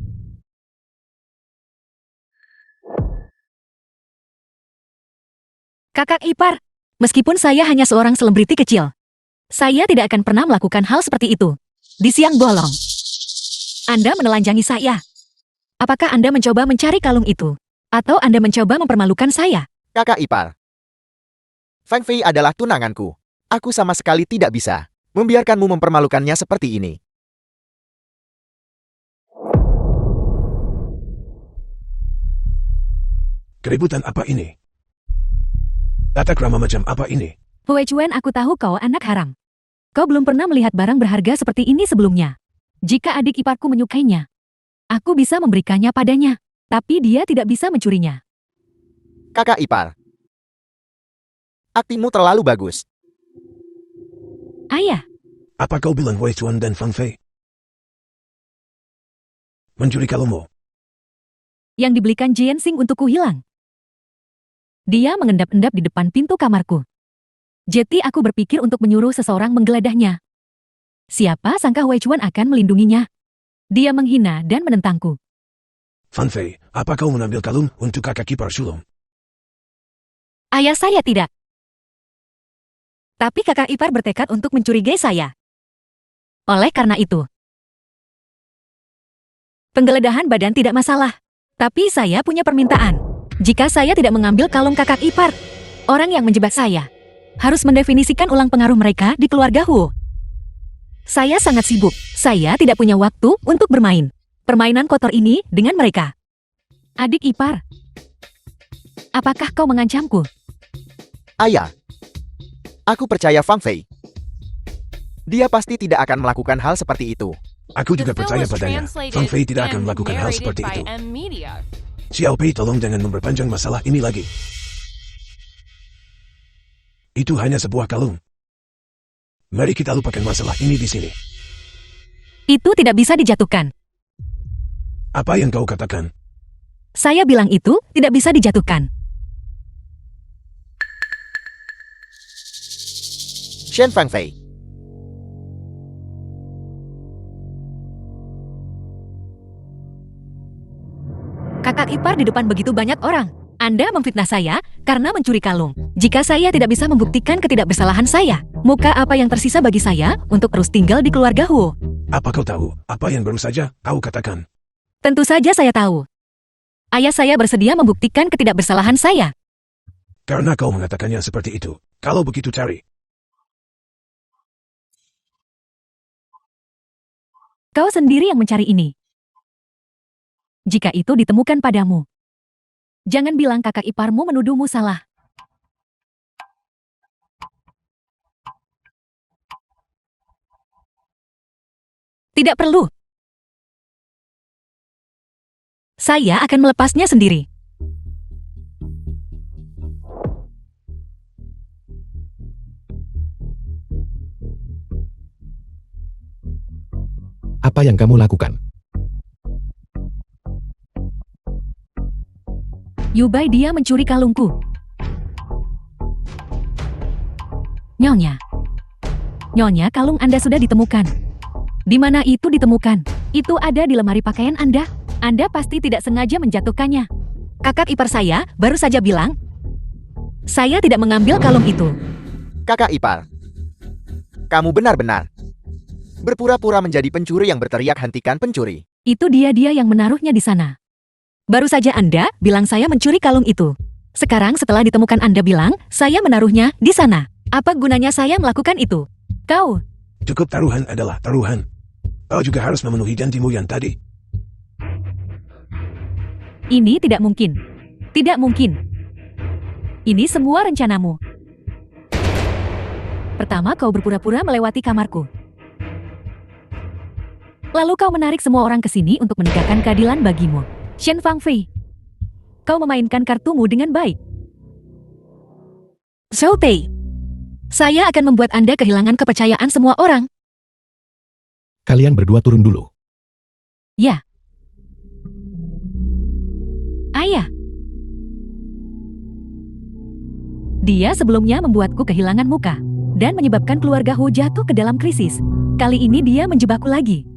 Kakak ipar, meskipun saya hanya seorang selebriti kecil, saya tidak akan pernah melakukan hal seperti itu. Di siang bolong, Anda menelanjangi saya. Apakah Anda mencoba mencari kalung itu? Atau Anda mencoba mempermalukan saya? Kakak ipar. Fang Fei adalah tunanganku. Aku sama sekali tidak bisa membiarkanmu mempermalukannya seperti ini. Keributan apa ini? Tata krama macam apa ini? Hue Chuan, aku tahu kau anak haram. Kau belum pernah melihat barang berharga seperti ini sebelumnya. Jika adik iparku menyukainya, aku bisa memberikannya padanya. Tapi dia tidak bisa mencurinya. Kakak ipar. Aktingmu terlalu bagus. Ayah, Apa kau bilang Wei Chuan dan Fang Fei mencuri kalungmu? yang dibelikan Jian Xing untukku hilang. Dia mengendap-endap di depan pintu kamarku. Jadi aku berpikir untuk menyuruh seseorang menggeledahnya. Siapa sangka Wei Chuan akan melindunginya. Dia menghina dan menentangku. Fang Fei, apa kau mengambil kalung untuk kakak ipar sulung? Ayah, saya tidak. Tapi kakak ipar bertekad untuk mencurigai saya. Oleh karena itu, penggeledahan badan tidak masalah. Tapi saya punya permintaan. Jika saya tidak mengambil kalung kakak ipar, orang yang menjebak saya harus mendefinisikan ulang pengaruh mereka di keluarga Hu. Saya sangat sibuk. Saya tidak punya waktu untuk bermain permainan kotor ini dengan mereka. Adik ipar, apakah kau mengancamku? Ayah. Aku percaya Fang Fei. Dia pasti tidak akan melakukan hal seperti itu. Aku The juga film percaya was padanya. translated Fang Fei tidak akan and melakukan hal narrated seperti by itu. M Media. Xiao Pei, tolong jangan memperpanjang masalah ini lagi. Itu hanya sebuah kalung. Mari kita lupakan masalah ini di sini. Itu tidak bisa dijatuhkan. Apa yang kau katakan? Saya bilang itu tidak bisa dijatuhkan. Shen Fang Fei. Kakak ipar di depan begitu banyak orang. Anda memfitnah saya karena mencuri kalung. Jika saya tidak bisa membuktikan ketidakbersalahan saya, muka apa yang tersisa bagi saya untuk terus tinggal di keluarga Hu? Apa kau tahu? Apa yang baru saja kau katakan? Tentu saja saya tahu. Ayah saya bersedia membuktikan ketidakbersalahan saya. Karena kau mengatakannya seperti itu. Kalau begitu cari. Kau sendiri yang mencari ini. Jika itu ditemukan padamu, jangan bilang kakak iparmu menuduhmu salah. Tidak perlu. Saya akan melepasnya sendiri. Apa yang kamu lakukan? Yubai, dia mencuri kalungku. Nyonya. Nyonya, kalung Anda sudah ditemukan. Di mana itu ditemukan? Itu ada di lemari pakaian Anda. Anda pasti tidak sengaja menjatuhkannya. Kakak ipar saya baru saja bilang, saya tidak mengambil kalung itu. Kakak ipar. Kamu benar-benar berpura-pura menjadi pencuri yang berteriak hentikan pencuri. Itu dia yang menaruhnya di sana. Baru saja Anda bilang saya mencuri kalung itu. Sekarang setelah ditemukan Anda bilang, saya menaruhnya di sana. Apa gunanya saya melakukan itu? Kau, Cukup, taruhan adalah taruhan. Kau juga harus memenuhi janjimu yang tadi. ini tidak mungkin. Tidak mungkin. Ini semua rencanamu. Pertama, kau berpura-pura melewati kamarku. Lalu kau menarik semua orang ke sini untuk menegakkan keadilan bagimu. Shen Fang Fei, kau memainkan kartumu dengan baik. Xiao Pei, Saya akan membuat Anda kehilangan kepercayaan semua orang. Kalian berdua turun dulu. Ya. Ayah. Dia sebelumnya membuatku kehilangan muka dan menyebabkan keluarga Hu jatuh ke dalam krisis. Kali ini dia menjebakku lagi.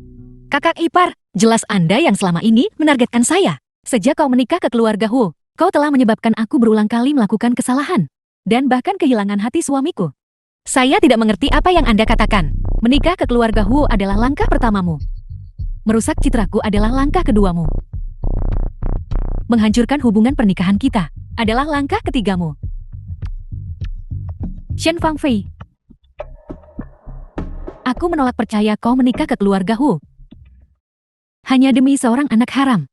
Kakak ipar, jelas Anda yang selama ini menargetkan saya. Sejak kau menikah ke keluarga Hu, kau telah menyebabkan aku berulang kali melakukan kesalahan dan bahkan kehilangan hati suamiku. Saya tidak mengerti apa yang Anda katakan. Menikah ke keluarga Hu adalah langkah pertamamu. Merusak citraku adalah langkah keduamu. Menghancurkan hubungan pernikahan kita adalah langkah ketigamu. Shen Fangfei. Aku menolak percaya kau menikah ke keluarga Hu. Hanya demi seorang anak haram.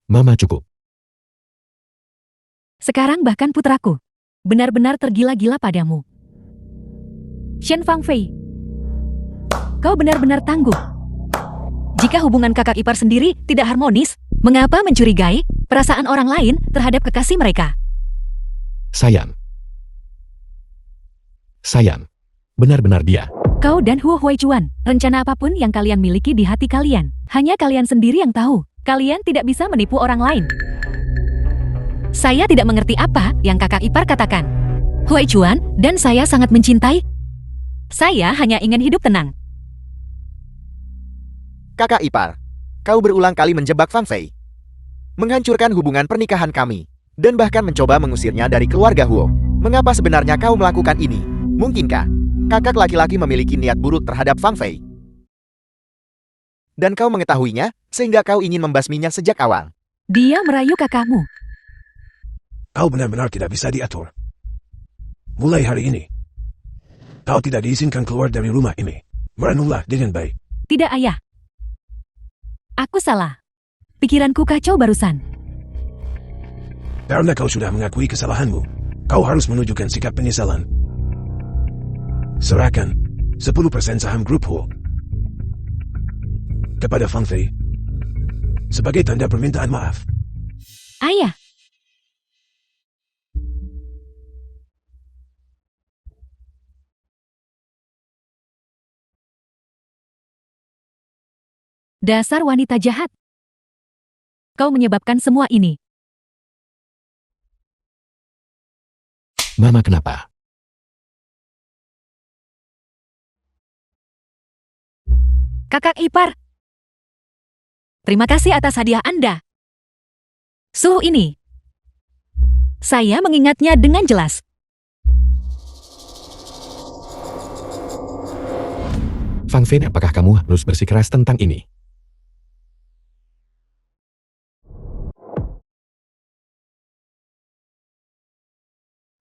Mama cukup. Sekarang bahkan putraku benar-benar tergila-gila padamu. Shen Fangfei. Kau benar-benar tangguh. Jika hubungan kakak ipar sendiri tidak harmonis, mengapa mencurigai perasaan orang lain terhadap kekasih mereka? Sayang. Sayang. Benar-benar dia. Kau dan Hu Huichuan, rencana apapun yang kalian miliki di hati kalian, hanya kalian sendiri yang tahu. Kalian tidak bisa menipu orang lain. Saya tidak mengerti apa yang kakak ipar katakan. Huichuan dan saya sangat mencintai. Saya hanya ingin hidup tenang. Kakak ipar, kau berulang kali menjebak Fang Fei, menghancurkan hubungan pernikahan kami, dan bahkan mencoba mengusirnya dari keluarga Huo. Mengapa sebenarnya kau melakukan ini? Mungkinkah kakak laki-laki memiliki niat buruk terhadap Fang Fei? Dan kau mengetahuinya, sehingga kau ingin membasminya sejak awal. Dia merayu kakakmu. Kau benar-benar tidak bisa diatur. Mulai hari ini, kau tidak diizinkan keluar dari rumah ini. Merenunglah dengan baik. Tidak, ayah. Aku salah. Pikiranku kacau barusan. Karena kau sudah mengakui kesalahanmu, kau harus menunjukkan sikap penyesalan. Serahkan 10% saham grup Ho kepada Fang Fei sebagai tanda permintaan maaf. Ayah. Dasar wanita jahat. Kau menyebabkan semua ini. Mama kenapa? Kakak ipar. Terima kasih atas hadiah Anda. Suhu ini. Saya mengingatnya dengan jelas. Fang Fei, apakah kamu harus bersikeras tentang ini?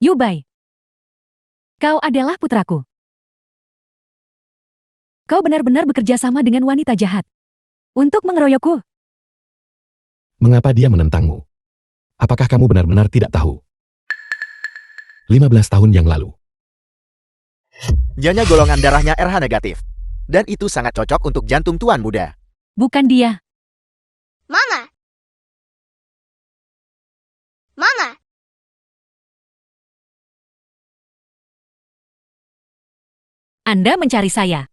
Yubai. Kau adalah putraku. Kau benar-benar bekerja sama dengan wanita jahat. Untuk mengeroyokku. Mengapa dia menentangmu? Apakah kamu benar-benar tidak tahu? 15 tahun yang lalu. Nyonya golongan darahnya RH negatif. Dan itu sangat cocok untuk jantung tuan muda. Bukan dia. Mama. Mama. Anda mencari saya.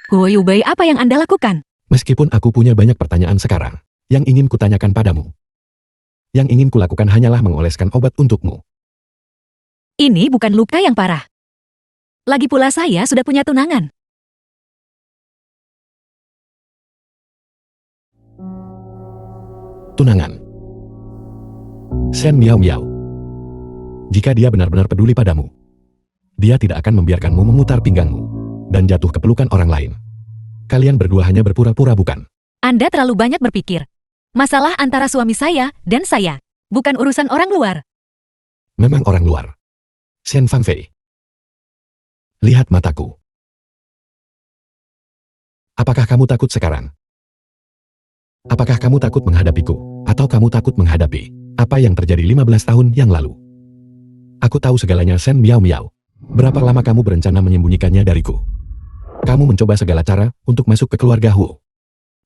Yubai, apa yang Anda lakukan? Meskipun aku punya banyak pertanyaan sekarang, yang ingin kutanyakan padamu. Yang ingin kulakukan hanyalah mengoleskan obat untukmu. Ini bukan luka yang parah. Lagi pula saya sudah punya tunangan. Tunangan. Shen Miao Miao. Jika dia benar-benar peduli padamu, dia tidak akan membiarkanmu memutar pinggangmu dan jatuh ke pelukan orang lain. Kalian berdua hanya berpura-pura, bukan? Anda terlalu banyak berpikir. Masalah antara suami saya dan saya, bukan urusan orang luar. Memang orang luar. Shen Fangfei. Lihat mataku. Apakah kamu takut sekarang? Apakah kamu takut menghadapiku, atau kamu takut menghadapi apa yang terjadi 15 tahun yang lalu? Aku tahu segalanya, Shen Miao Miao. Berapa lama kamu berencana menyembunyikannya dariku? Kamu mencoba segala cara untuk masuk ke keluarga Hu.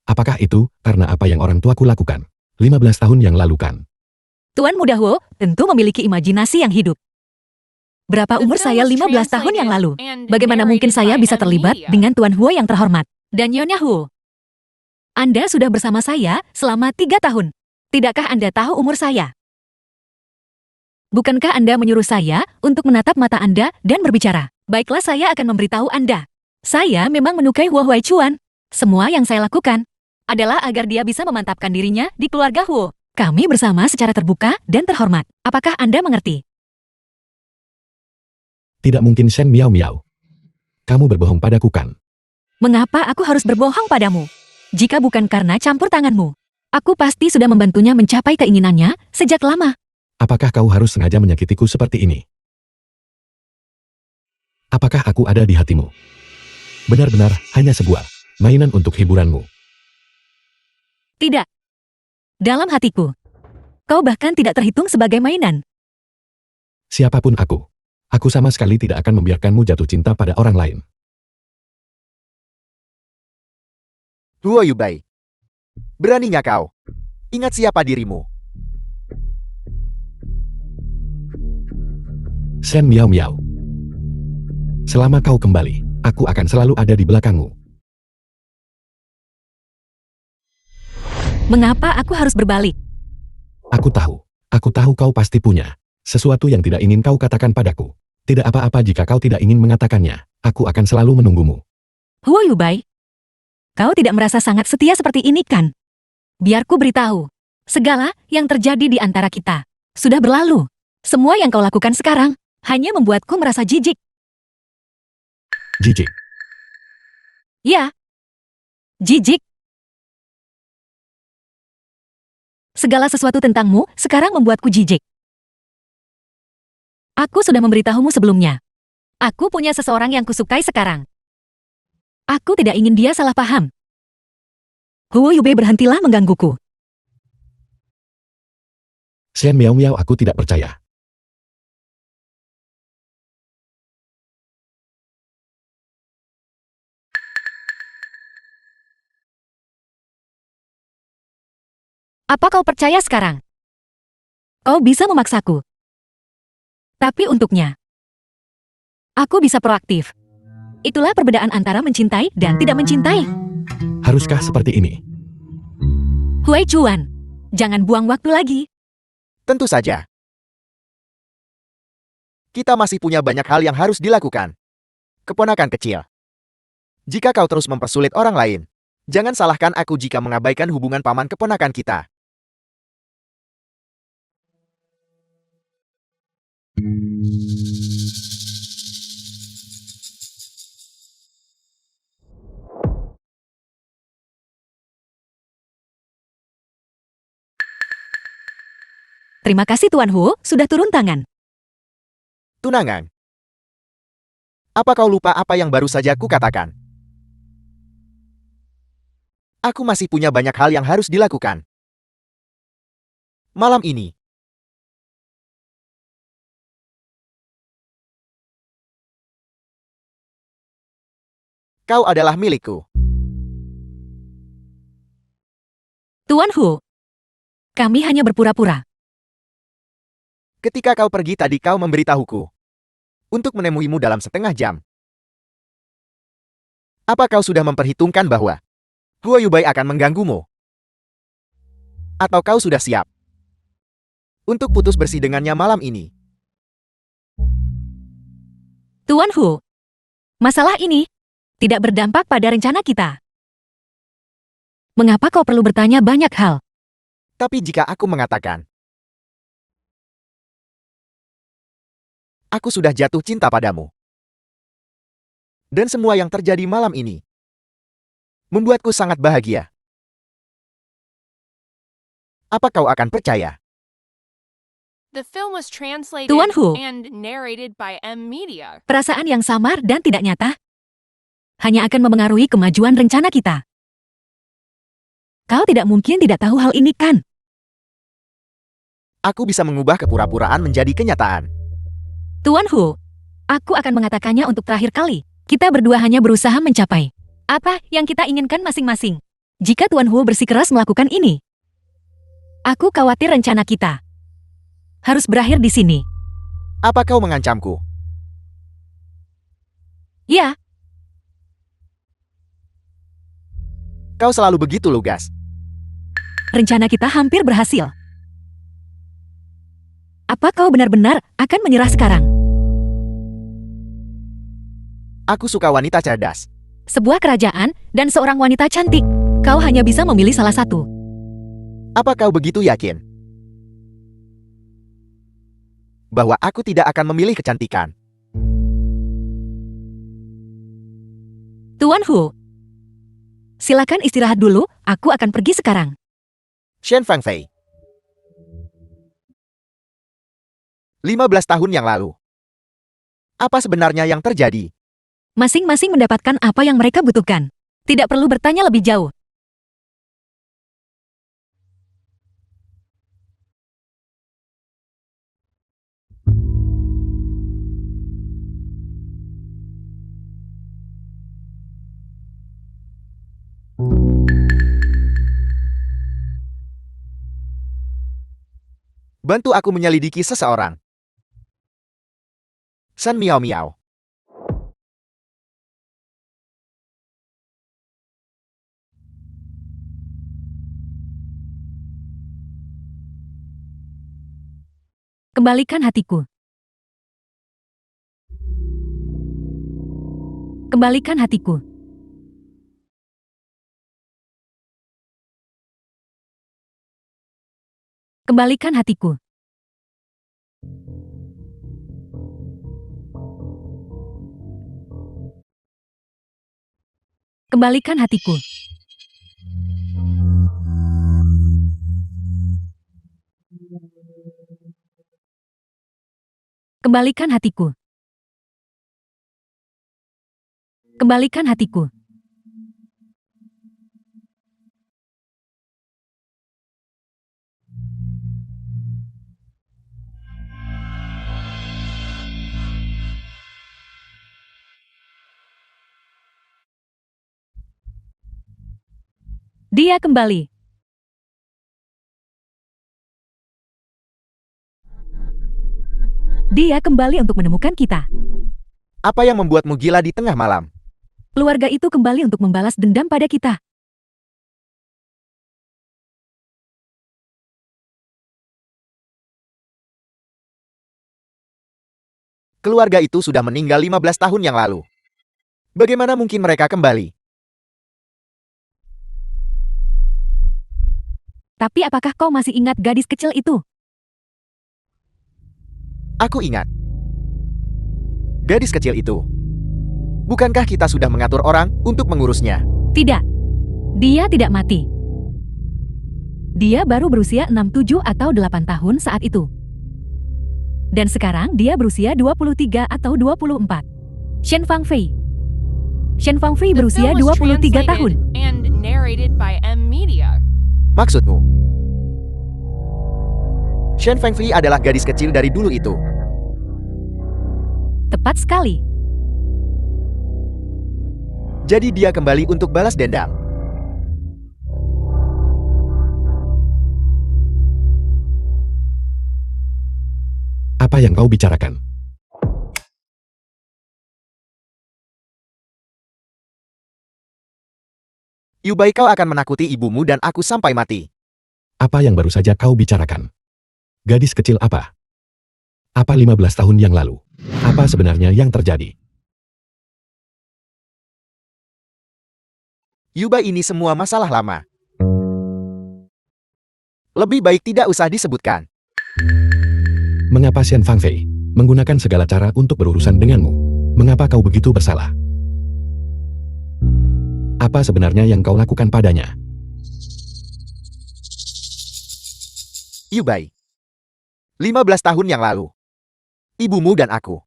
Apakah itu karena apa yang orang tuaku lakukan 15 tahun yang lalu, kan? Tuan Muda Huo tentu memiliki imajinasi yang hidup. Berapa The umur film saya was 15 tahun yang lalu? translated and Bagaimana mungkin narrated saya by bisa M terlibat Media. dengan Tuan Huo yang terhormat dan Nyonya Huo? Anda sudah bersama saya selama 3 tahun. Tidakkah Anda tahu umur saya? Bukankah Anda menyuruh saya untuk menatap mata Anda dan berbicara? Baiklah, saya akan memberitahu Anda. Saya memang menyukai Huo Huaichuan. Semua yang saya lakukan adalah agar dia bisa memantapkan dirinya di keluarga Huo. Kami bersama secara terbuka dan terhormat. Apakah Anda mengerti? Tidak mungkin Shen Miao Miao. Kamu berbohong padaku kan? Mengapa aku harus berbohong padamu? Jika bukan karena campur tanganmu, aku pasti sudah membantunya mencapai keinginannya sejak lama. Apakah kau harus sengaja menyakitiku seperti ini? Apakah aku ada di hatimu? Benar-benar hanya sebuah mainan untuk hiburanmu. Tidak. Dalam hatiku, kau bahkan tidak terhitung sebagai mainan. Siapapun aku sama sekali tidak akan membiarkanmu jatuh cinta pada orang lain. Huo Yubai. Beraninya kau. Ingat siapa dirimu. Shen Miao Miao. Selama kau kembali, aku akan selalu ada di belakangmu. Mengapa aku harus berbalik? Aku tahu kau pasti punya sesuatu yang tidak ingin kau katakan padaku. Tidak apa-apa jika kau tidak ingin mengatakannya, aku akan selalu menunggumu. Huo Yubai, kau tidak merasa sangat setia seperti ini kan? Biar ku beritahu, segala yang terjadi di antara kita sudah berlalu. Semua yang kau lakukan sekarang hanya membuatku merasa jijik. Jijik. Ya, jijik. Segala sesuatu tentangmu sekarang membuatku jijik. Aku sudah memberitahumu sebelumnya. Aku punya seseorang yang kusukai sekarang. Aku tidak ingin dia salah paham. Huo Yubai, berhentilah menggangguku. Shen Miao Miao, aku tidak percaya. Apa kau percaya sekarang? Kau bisa memaksaku. Tapi untuknya, aku bisa proaktif. Itulah perbedaan antara mencintai dan tidak mencintai. Haruskah seperti ini? Huaichuan, jangan buang waktu lagi. Tentu saja. Kita masih punya banyak hal yang harus dilakukan. Keponakan kecil. Jika kau terus mempersulit orang lain, jangan salahkan aku jika mengabaikan hubungan paman keponakan kita. Terima kasih Tuan Huo, sudah turun tangan. Tunangan. Apa kau lupa apa yang baru saja kukatakan? Aku masih punya banyak hal yang harus dilakukan. Malam ini. Kau adalah milikku. Tuan Huo, kami hanya berpura-pura. Ketika kau pergi tadi kau memberitahuku untuk menemuimu dalam setengah jam. Apa kau sudah memperhitungkan bahwa Huo Yubai akan mengganggumu? Atau kau sudah siap untuk putus bersih dengannya malam ini? Tuan Huo, masalah ini tidak berdampak pada rencana kita. Mengapa kau perlu bertanya banyak hal? Tapi jika aku mengatakan, aku sudah jatuh cinta padamu. Dan semua yang terjadi malam ini membuatku sangat bahagia. Apa kau akan percaya? The film was translated Tuan Huo. and narrated by M Media. Perasaan yang samar dan tidak nyata hanya akan memengaruhi kemajuan rencana kita. Kau tidak mungkin tidak tahu hal ini kan? Aku bisa mengubah kepura-puraan menjadi kenyataan. Tuan Huo, aku akan mengatakannya untuk terakhir kali. Kita berdua hanya berusaha mencapai apa yang kita inginkan masing-masing. Jika Tuan Huo bersikeras melakukan ini, aku khawatir rencana kita harus berakhir di sini. Apa kau mengancamku? Ya, Kau selalu begitu lugas. rencana kita hampir berhasil. Apa kau benar-benar akan menyerah sekarang? Aku suka wanita cerdas. Sebuah kerajaan dan seorang wanita cantik. Kau hanya bisa memilih salah satu. Apa kau begitu yakin bahwa aku tidak akan memilih kecantikan? Tuan Hu, silakan istirahat dulu, aku akan pergi sekarang. Shen Fangfei. 15 tahun yang lalu. Apa sebenarnya yang terjadi? Masing-masing mendapatkan apa yang mereka butuhkan. Tidak perlu bertanya lebih jauh. Bantu aku menyelidiki seseorang. San Miao Miao. Kembalikan hatiku. Kembalikan hatiku. Kembalikan hatiku. Kembalikan hatiku. Kembalikan hatiku. Kembalikan hatiku. Dia kembali. Dia kembali untuk menemukan kita. Apa yang membuatmu gila di tengah malam? Keluarga itu kembali untuk membalas dendam pada kita. Keluarga itu sudah meninggal 15 tahun yang lalu. Bagaimana mungkin mereka kembali? Tapi apakah kau masih ingat gadis kecil itu? Aku ingat. Gadis kecil itu. Bukankah kita sudah mengatur orang untuk mengurusnya? Tidak. Dia tidak mati. Dia baru berusia 6, 7 atau 8 tahun saat itu. Dan sekarang dia berusia 23 atau 24. Shen Fangfei. Shen Fangfei The berusia film was 23 tahun. translated and narrated by M Media. Maksudmu? Shen Fangfei adalah gadis kecil dari dulu itu. Tepat sekali. Jadi dia kembali untuk balas dendam. Apa yang kau bicarakan? Yubai, kau akan menakuti ibumu dan aku sampai mati. Apa yang baru saja kau bicarakan? Gadis kecil apa? Apa 15 tahun yang lalu? Apa sebenarnya yang terjadi? Yubai, ini semua masalah lama. Lebih baik tidak usah disebutkan. Mengapa Shen Fangfei menggunakan segala cara untuk berurusan denganmu? Mengapa kau begitu bersalah? Apa sebenarnya yang kau lakukan padanya? Yubai, 15 tahun yang lalu, ibumu dan aku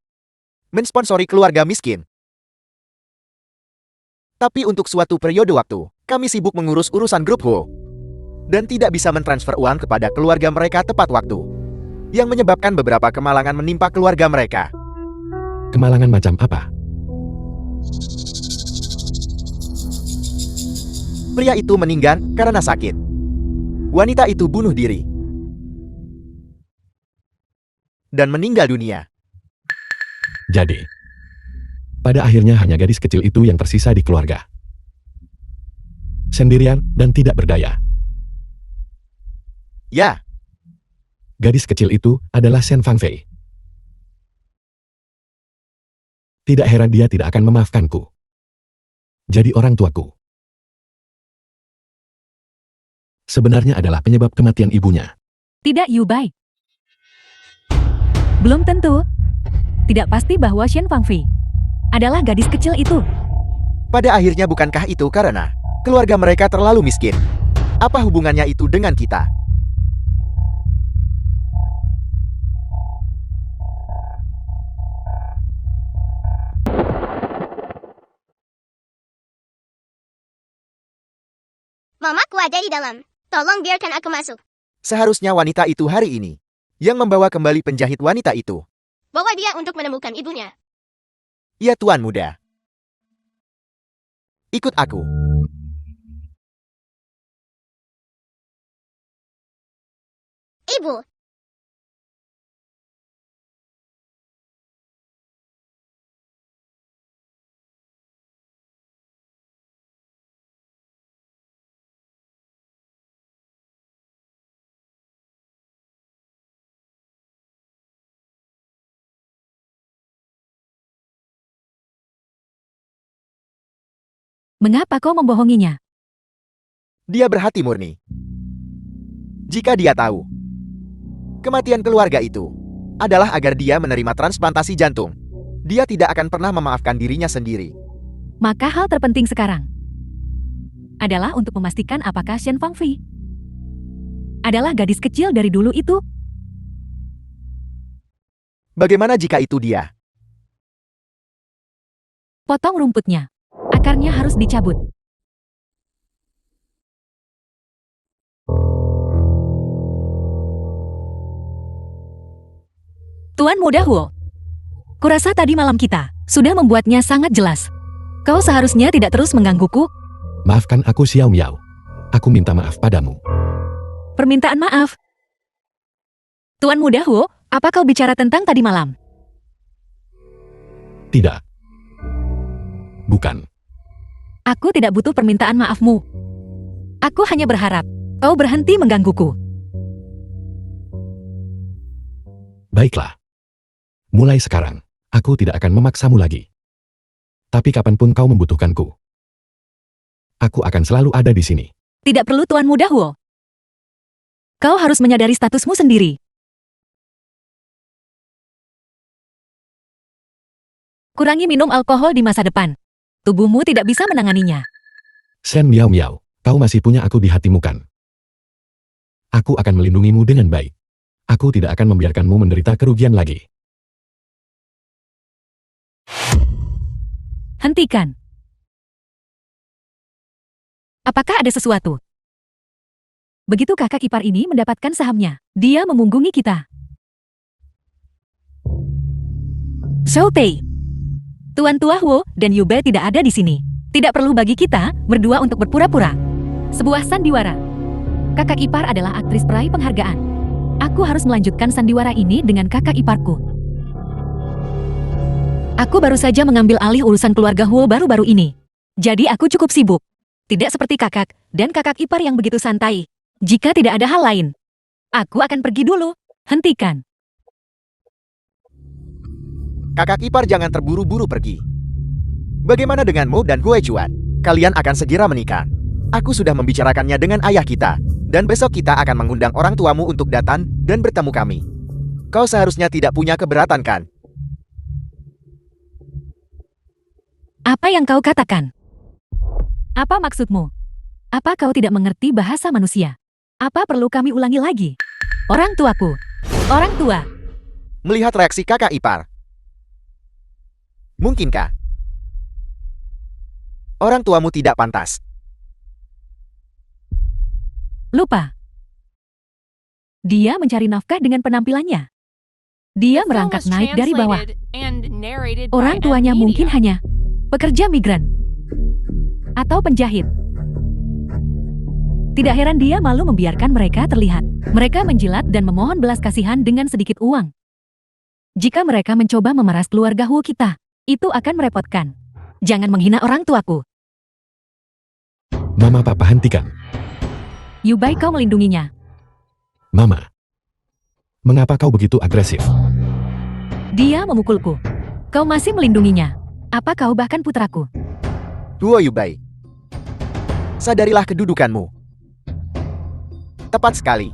mensponsori keluarga miskin. Tapi untuk suatu periode waktu, kami sibuk mengurus urusan grup Huo dan tidak bisa mentransfer uang kepada keluarga mereka tepat waktu, yang menyebabkan beberapa kemalangan menimpa keluarga mereka. Kemalangan macam apa? Pria itu meninggal karena sakit. Wanita itu bunuh diri. dan meninggal dunia. Jadi, pada akhirnya hanya gadis kecil itu yang tersisa di keluarga. Sendirian dan tidak berdaya. Ya, Gadis kecil itu adalah Shen Fangfei. Tidak heran dia tidak akan memaafkanku. Jadi orang tuaku sebenarnya adalah penyebab kematian ibunya. Tidak, Yubai. Belum tentu. Tidak pasti bahwa Shen Fangfei adalah gadis kecil itu. pada akhirnya bukankah itu karena keluarga mereka terlalu miskin? Apa hubungannya itu dengan kita? Mamaku ada di dalam. Tolong biarkan aku masuk. Seharusnya wanita itu hari ini yang membawa kembali penjahit wanita itu. Bawa dia untuk menemukan ibunya. Ya tuan muda. Ikut aku. Ibu, Mengapa kau membohonginya? Dia berhati murni. Jika dia tahu kematian keluarga itu adalah agar dia menerima transplantasi jantung, dia tidak akan pernah memaafkan dirinya sendiri. Maka hal terpenting sekarang adalah untuk memastikan apakah Shen Fangfei adalah gadis kecil dari dulu itu. Bagaimana jika itu dia? Potong rumputnya. Akarnya harus dicabut. Tuan Muda Huo, kurasa tadi malam kita sudah membuatnya sangat jelas. Kau seharusnya tidak terus menggangguku. Maafkan aku Xiao Miao. Aku minta maaf padamu. Permintaan maaf. Tuan Muda Huo, apa kau bicara tentang tadi malam? Tidak. Bukan. Aku tidak butuh permintaan maafmu. Aku hanya berharap kau berhenti menggangguku. Baiklah. Mulai sekarang, aku tidak akan memaksamu lagi. Tapi kapanpun kau membutuhkanku, aku akan selalu ada di sini. Tidak perlu Tuan Muda Huo. Kau harus menyadari statusmu sendiri. Kurangi minum alkohol di masa depan. Tubuhmu tidak bisa menanganinya. Shen Miao Miao, kau masih punya aku di hatimu kan? Aku akan melindungimu dengan baik. Aku tidak akan membiarkanmu menderita kerugian lagi. Hentikan. Apakah ada sesuatu? Begitu kakak ipar ini mendapatkan sahamnya, dia memunggungi kita. Shou Tei, Tuan Tua Huo dan Yube tidak ada di sini. Tidak perlu bagi kita berdua untuk berpura-pura. Sebuah sandiwara. Kakak ipar adalah aktris peraih penghargaan. Aku harus melanjutkan sandiwara ini dengan kakak iparku. Aku baru saja mengambil alih urusan keluarga Huo baru-baru ini. Jadi aku cukup sibuk. Tidak seperti kakak dan kakak ipar yang begitu santai. Jika tidak ada hal lain, aku akan pergi dulu. Hentikan. Kakak ipar jangan terburu-buru pergi. Bagaimana dengan Mo dan Gue Chuan? Kalian akan segera menikah. Aku sudah membicarakannya dengan ayah kita. Dan besok kita akan mengundang orang tuamu untuk datang dan bertemu kami. Kau seharusnya tidak punya keberatan kan? Apa yang kau katakan? Apa maksudmu? Apa kau tidak mengerti bahasa manusia? Apa perlu kami ulangi lagi? Orang tuaku. Orang tua. Melihat reaksi kakak ipar, mungkinkah orang tuamu tidak pantas? Lupa. Dia mencari nafkah dengan penampilannya. Dia The film merangkak was naik dari bawah. translated and narrated by Orang tuanya Media. mungkin hanya pekerja migran atau penjahit. Tidak heran dia malu membiarkan mereka terlihat. Mereka menjilat dan memohon belas kasihan dengan sedikit uang. Jika mereka mencoba memeras keluarga Hu kita, itu akan merepotkan. Jangan menghina orang tuaku. Mama Papa hentikan. Yubai, kau melindunginya. Mama. Mengapa kau begitu agresif? Dia memukulku. Kau masih melindunginya. Apa kau bahkan putraku? Huo Yubai. Sadarilah kedudukanmu. Tepat sekali.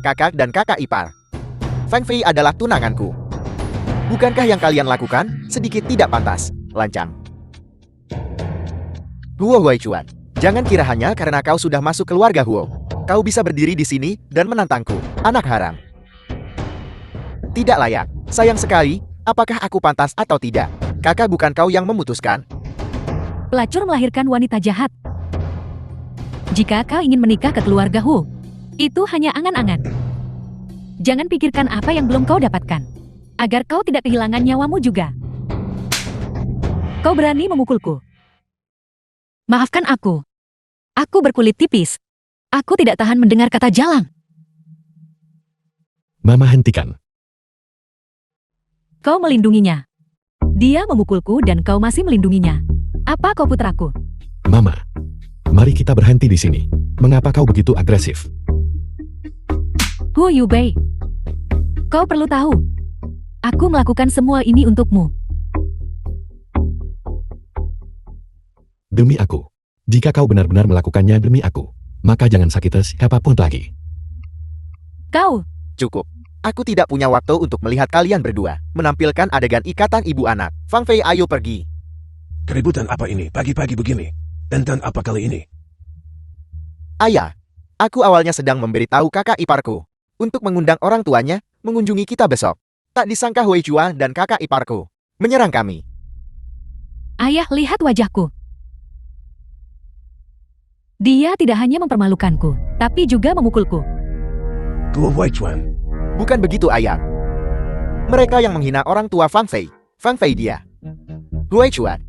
Kakak dan kakak ipar. Fang Fei adalah tunanganku. Bukankah yang kalian lakukan sedikit tidak pantas, lancang? Huo Huaichuan, jangan kira hanya karena kau sudah masuk keluarga Huo, kau bisa berdiri di sini dan menantangku, anak haram. Tidak layak. Sayang sekali, apakah aku pantas atau tidak? Kakak bukan kau yang memutuskan. Pelacur melahirkan wanita jahat. Jika kau ingin menikah ke keluarga Hu, itu hanya angan-angan. Jangan pikirkan apa yang belum kau dapatkan, agar kau tidak kehilangan nyawamu juga. Kau berani memukulku. Maafkan aku. Aku berkulit tipis. Aku tidak tahan mendengar kata jalang. Mama hentikan. Kau melindunginya. Dia memukulku dan kau masih melindunginya. Apa kau putraku? Mama. Mari kita berhenti di sini. Mengapa kau begitu agresif? Hu Yubei. Kau perlu tahu. Aku melakukan semua ini untukmu. Demi aku. Jika kau benar-benar melakukannya demi aku, maka jangan sakiti siapapun lagi. Kau. Cukup. Aku tidak punya waktu untuk melihat kalian berdua menampilkan adegan ikatan ibu anak. Fang Fei, ayo pergi. Keributan apa ini pagi-pagi begini? Tentang apa kali ini? Ayah, aku awalnya sedang memberitahu kakak iparku untuk mengundang orang tuanya mengunjungi kita besok. Tak disangka Hui Chua dan kakak iparku menyerang kami. Ayah, lihat wajahku. Dia tidak hanya mempermalukanku, tapi juga memukulku. Guo Huaichuan. Bukan begitu, ayah. Mereka yang menghina orang tua Fang Fei. Fang Fei dia. Hui Chua.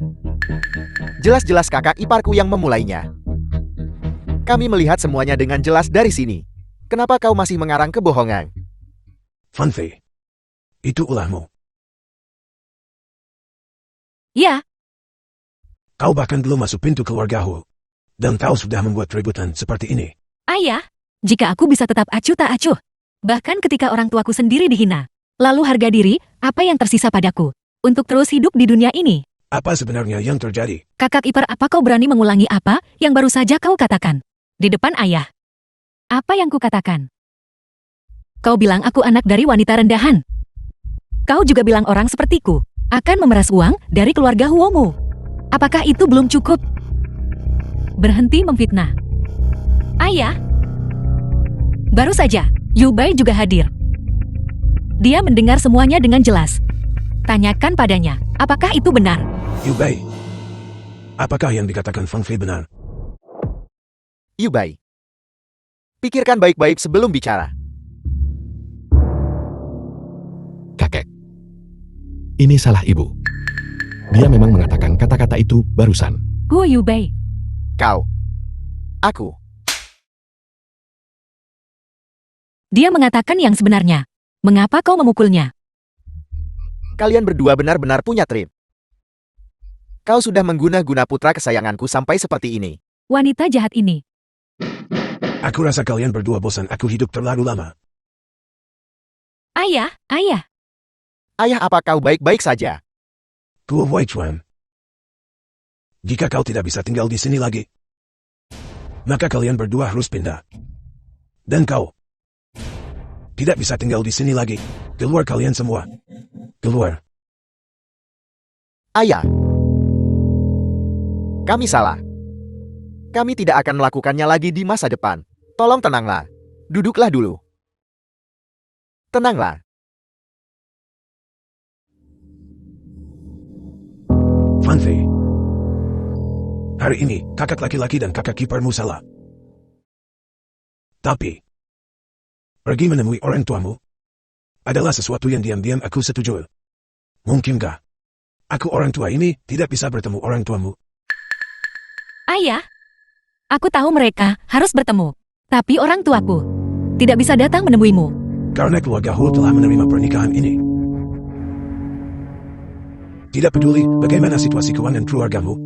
Jelas-jelas kakak iparku yang memulainya. Kami melihat semuanya dengan jelas dari sini. Kenapa kau masih mengarang kebohongan? Fang Fei. Itu ulahmu. Ya, Kau bahkan belum masuk pintu keluarga Hu. Dan kau sudah membuat keributan seperti ini. ayah. Jika aku bisa tetap acuh tak acuh, bahkan ketika orang tuaku sendiri dihina, lalu harga diri, apa yang tersisa padaku? Untuk terus hidup di dunia ini. Apa sebenarnya yang terjadi? Kakak ipar, apa kau berani mengulangi apa yang baru saja kau katakan? Di depan ayah. Apa yang ku katakan? Kau bilang aku anak dari wanita rendahan. Kau juga bilang orang sepertiku akan memeras uang dari keluarga Huomu. Apakah itu belum cukup? Berhenti memfitnah. Ayah. Baru saja, Yubai juga hadir. Dia mendengar semuanya dengan jelas. Tanyakan padanya, apakah itu benar? Yubai. Apakah yang dikatakan Fang Fei benar? Yubai. Pikirkan baik-baik sebelum bicara. Kakek. Ini salah ibu. Dia memang mengatakan kata-kata itu barusan. Hu Yubai. Kau. Aku. Dia mengatakan yang sebenarnya. Mengapa kau memukulnya? Kalian berdua benar-benar punya trip. Kau sudah mengguna-guna putra kesayanganku sampai seperti ini. Wanita jahat ini. Aku rasa kalian berdua bosan aku hidup terlalu lama. Ayah, ayah. Ayah, apa kau baik-baik saja? Guo Huaichuan. Jika kau tidak bisa tinggal di sini lagi, maka kalian berdua harus pindah. Dan kau tidak bisa tinggal di sini lagi. Keluar kalian semua. Keluar. Ayah. Kami salah. Kami tidak akan melakukannya lagi di masa depan. Tolong tenanglah. Duduklah dulu. Tenanglah. Fang Fei. Hari ini, kakak laki-laki dan kakak kiparmu salah. Tapi, pergi menemui orang tuamu adalah sesuatu yang diam-diam aku setuju. Mungkinkah aku orang tua ini tidak bisa bertemu orang tuamu? Ayah. Aku tahu mereka harus bertemu. Tapi orang tuaku tidak bisa datang menemuimu. Karena keluarga Hu telah menerima pernikahan ini. Tidak peduli bagaimana situasi keuangan keluargamu,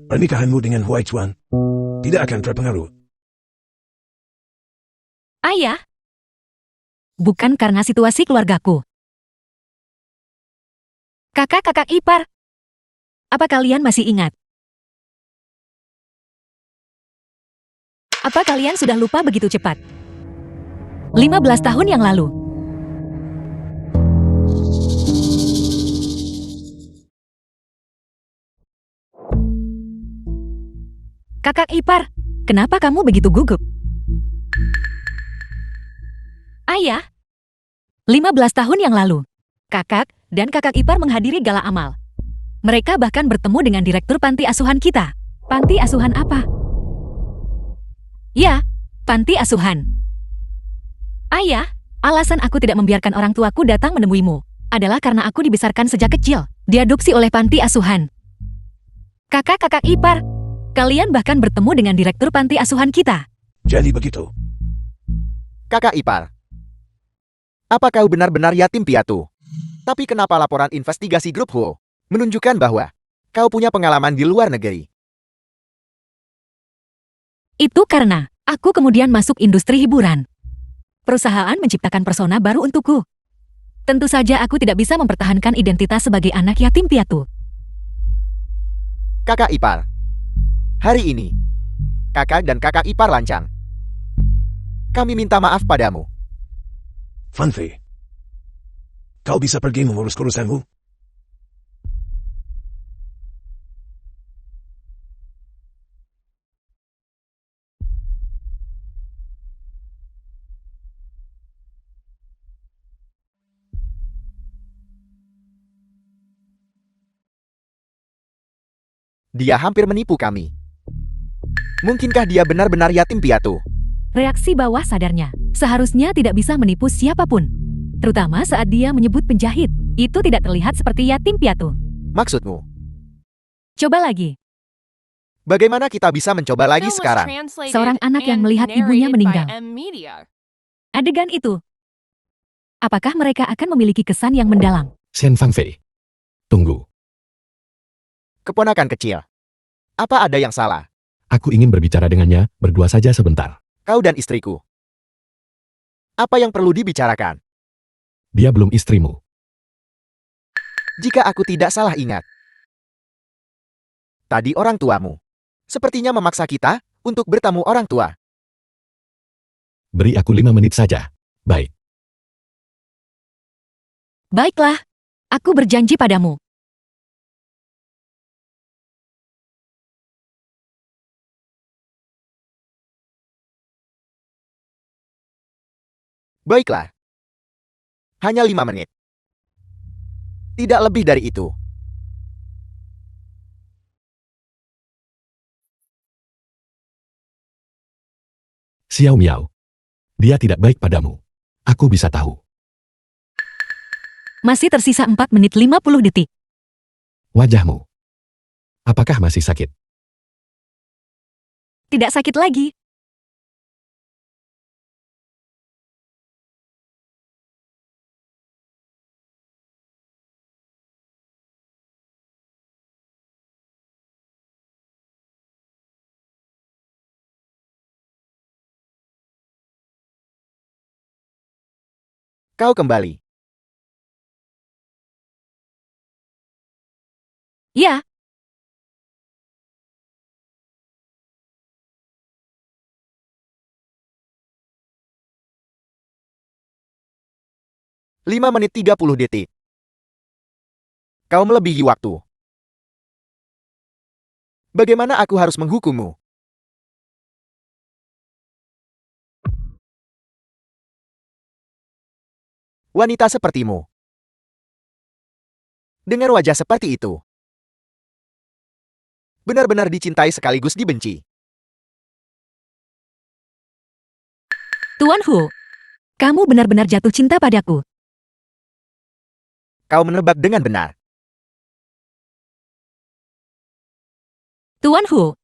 pernikahanmu dengan Huai Chuan tidak akan terpengaruh. Ayah, bukan karena situasi keluargaku. Kakak-kakak ipar, apa kalian masih ingat? Apa kalian sudah lupa begitu cepat? 15 tahun yang lalu. Kakak ipar, kenapa kamu begitu gugup? Ayah, 15 tahun yang lalu, kakak dan kakak ipar menghadiri gala amal. Mereka bahkan bertemu dengan direktur panti asuhan kita. Panti asuhan apa? Ya, panti asuhan. Ayah, alasan aku tidak membiarkan orang tuaku datang menemuimu adalah karena aku dibesarkan sejak kecil, diadopsi oleh panti asuhan. Kakak-kakak ipar, kalian bahkan bertemu dengan direktur panti asuhan kita. Jadi begitu. Kakak ipar. Apa kau benar-benar yatim piatu? Tapi kenapa laporan investigasi grup Huo menunjukkan bahwa kau punya pengalaman di luar negeri? Itu karena aku kemudian masuk industri hiburan. Perusahaan menciptakan persona baru untukku. Tentu saja aku tidak bisa mempertahankan identitas sebagai anak yatim piatu. Kakak ipar. Hari ini, kakak dan kakak ipar lancang. Kami minta maaf padamu. Fan Fei, kau bisa pergi mengurus urusanmu? Dia hampir menipu kami. Mungkinkah dia benar-benar yatim piatu? Reaksi bawah sadarnya seharusnya tidak bisa menipu siapapun. Terutama saat dia menyebut penjahit. Itu tidak terlihat seperti yatim piatu. Maksudmu, Coba lagi. bagaimana kita bisa mencoba lagi Film was sekarang? translated Seorang anak yang and melihat ibunya narrated by meninggal. M-Media. Adegan itu. Apakah mereka akan memiliki kesan yang mendalam? Shen Fangfei. Tunggu, Keponakan kecil. Apa ada yang salah? aku ingin berbicara dengannya, berdua saja sebentar. Kau dan istriku. Apa yang perlu dibicarakan? Dia belum istrimu. Jika aku tidak salah ingat. Tadi orang tuamu. Sepertinya memaksa kita untuk bertamu orang tua. Beri aku 5 menit saja. Baik. Baiklah. Aku berjanji padamu. Baiklah. Hanya 5 menit. Tidak lebih dari itu. Xiao Miao. Dia tidak baik padamu. Aku bisa tahu. Masih tersisa 4 menit 50 detik. Wajahmu. Apakah masih sakit? Tidak sakit lagi. Kau kembali. Ya, 5 menit 30 detik. Kau melebihi waktu. Bagaimana aku harus menghukummu? Wanita sepertimu. Dengan wajah seperti itu. Benar-benar dicintai sekaligus dibenci. Tuan Hu. Kamu benar-benar jatuh cinta padaku. Kau menebak dengan benar. Tuan Hu.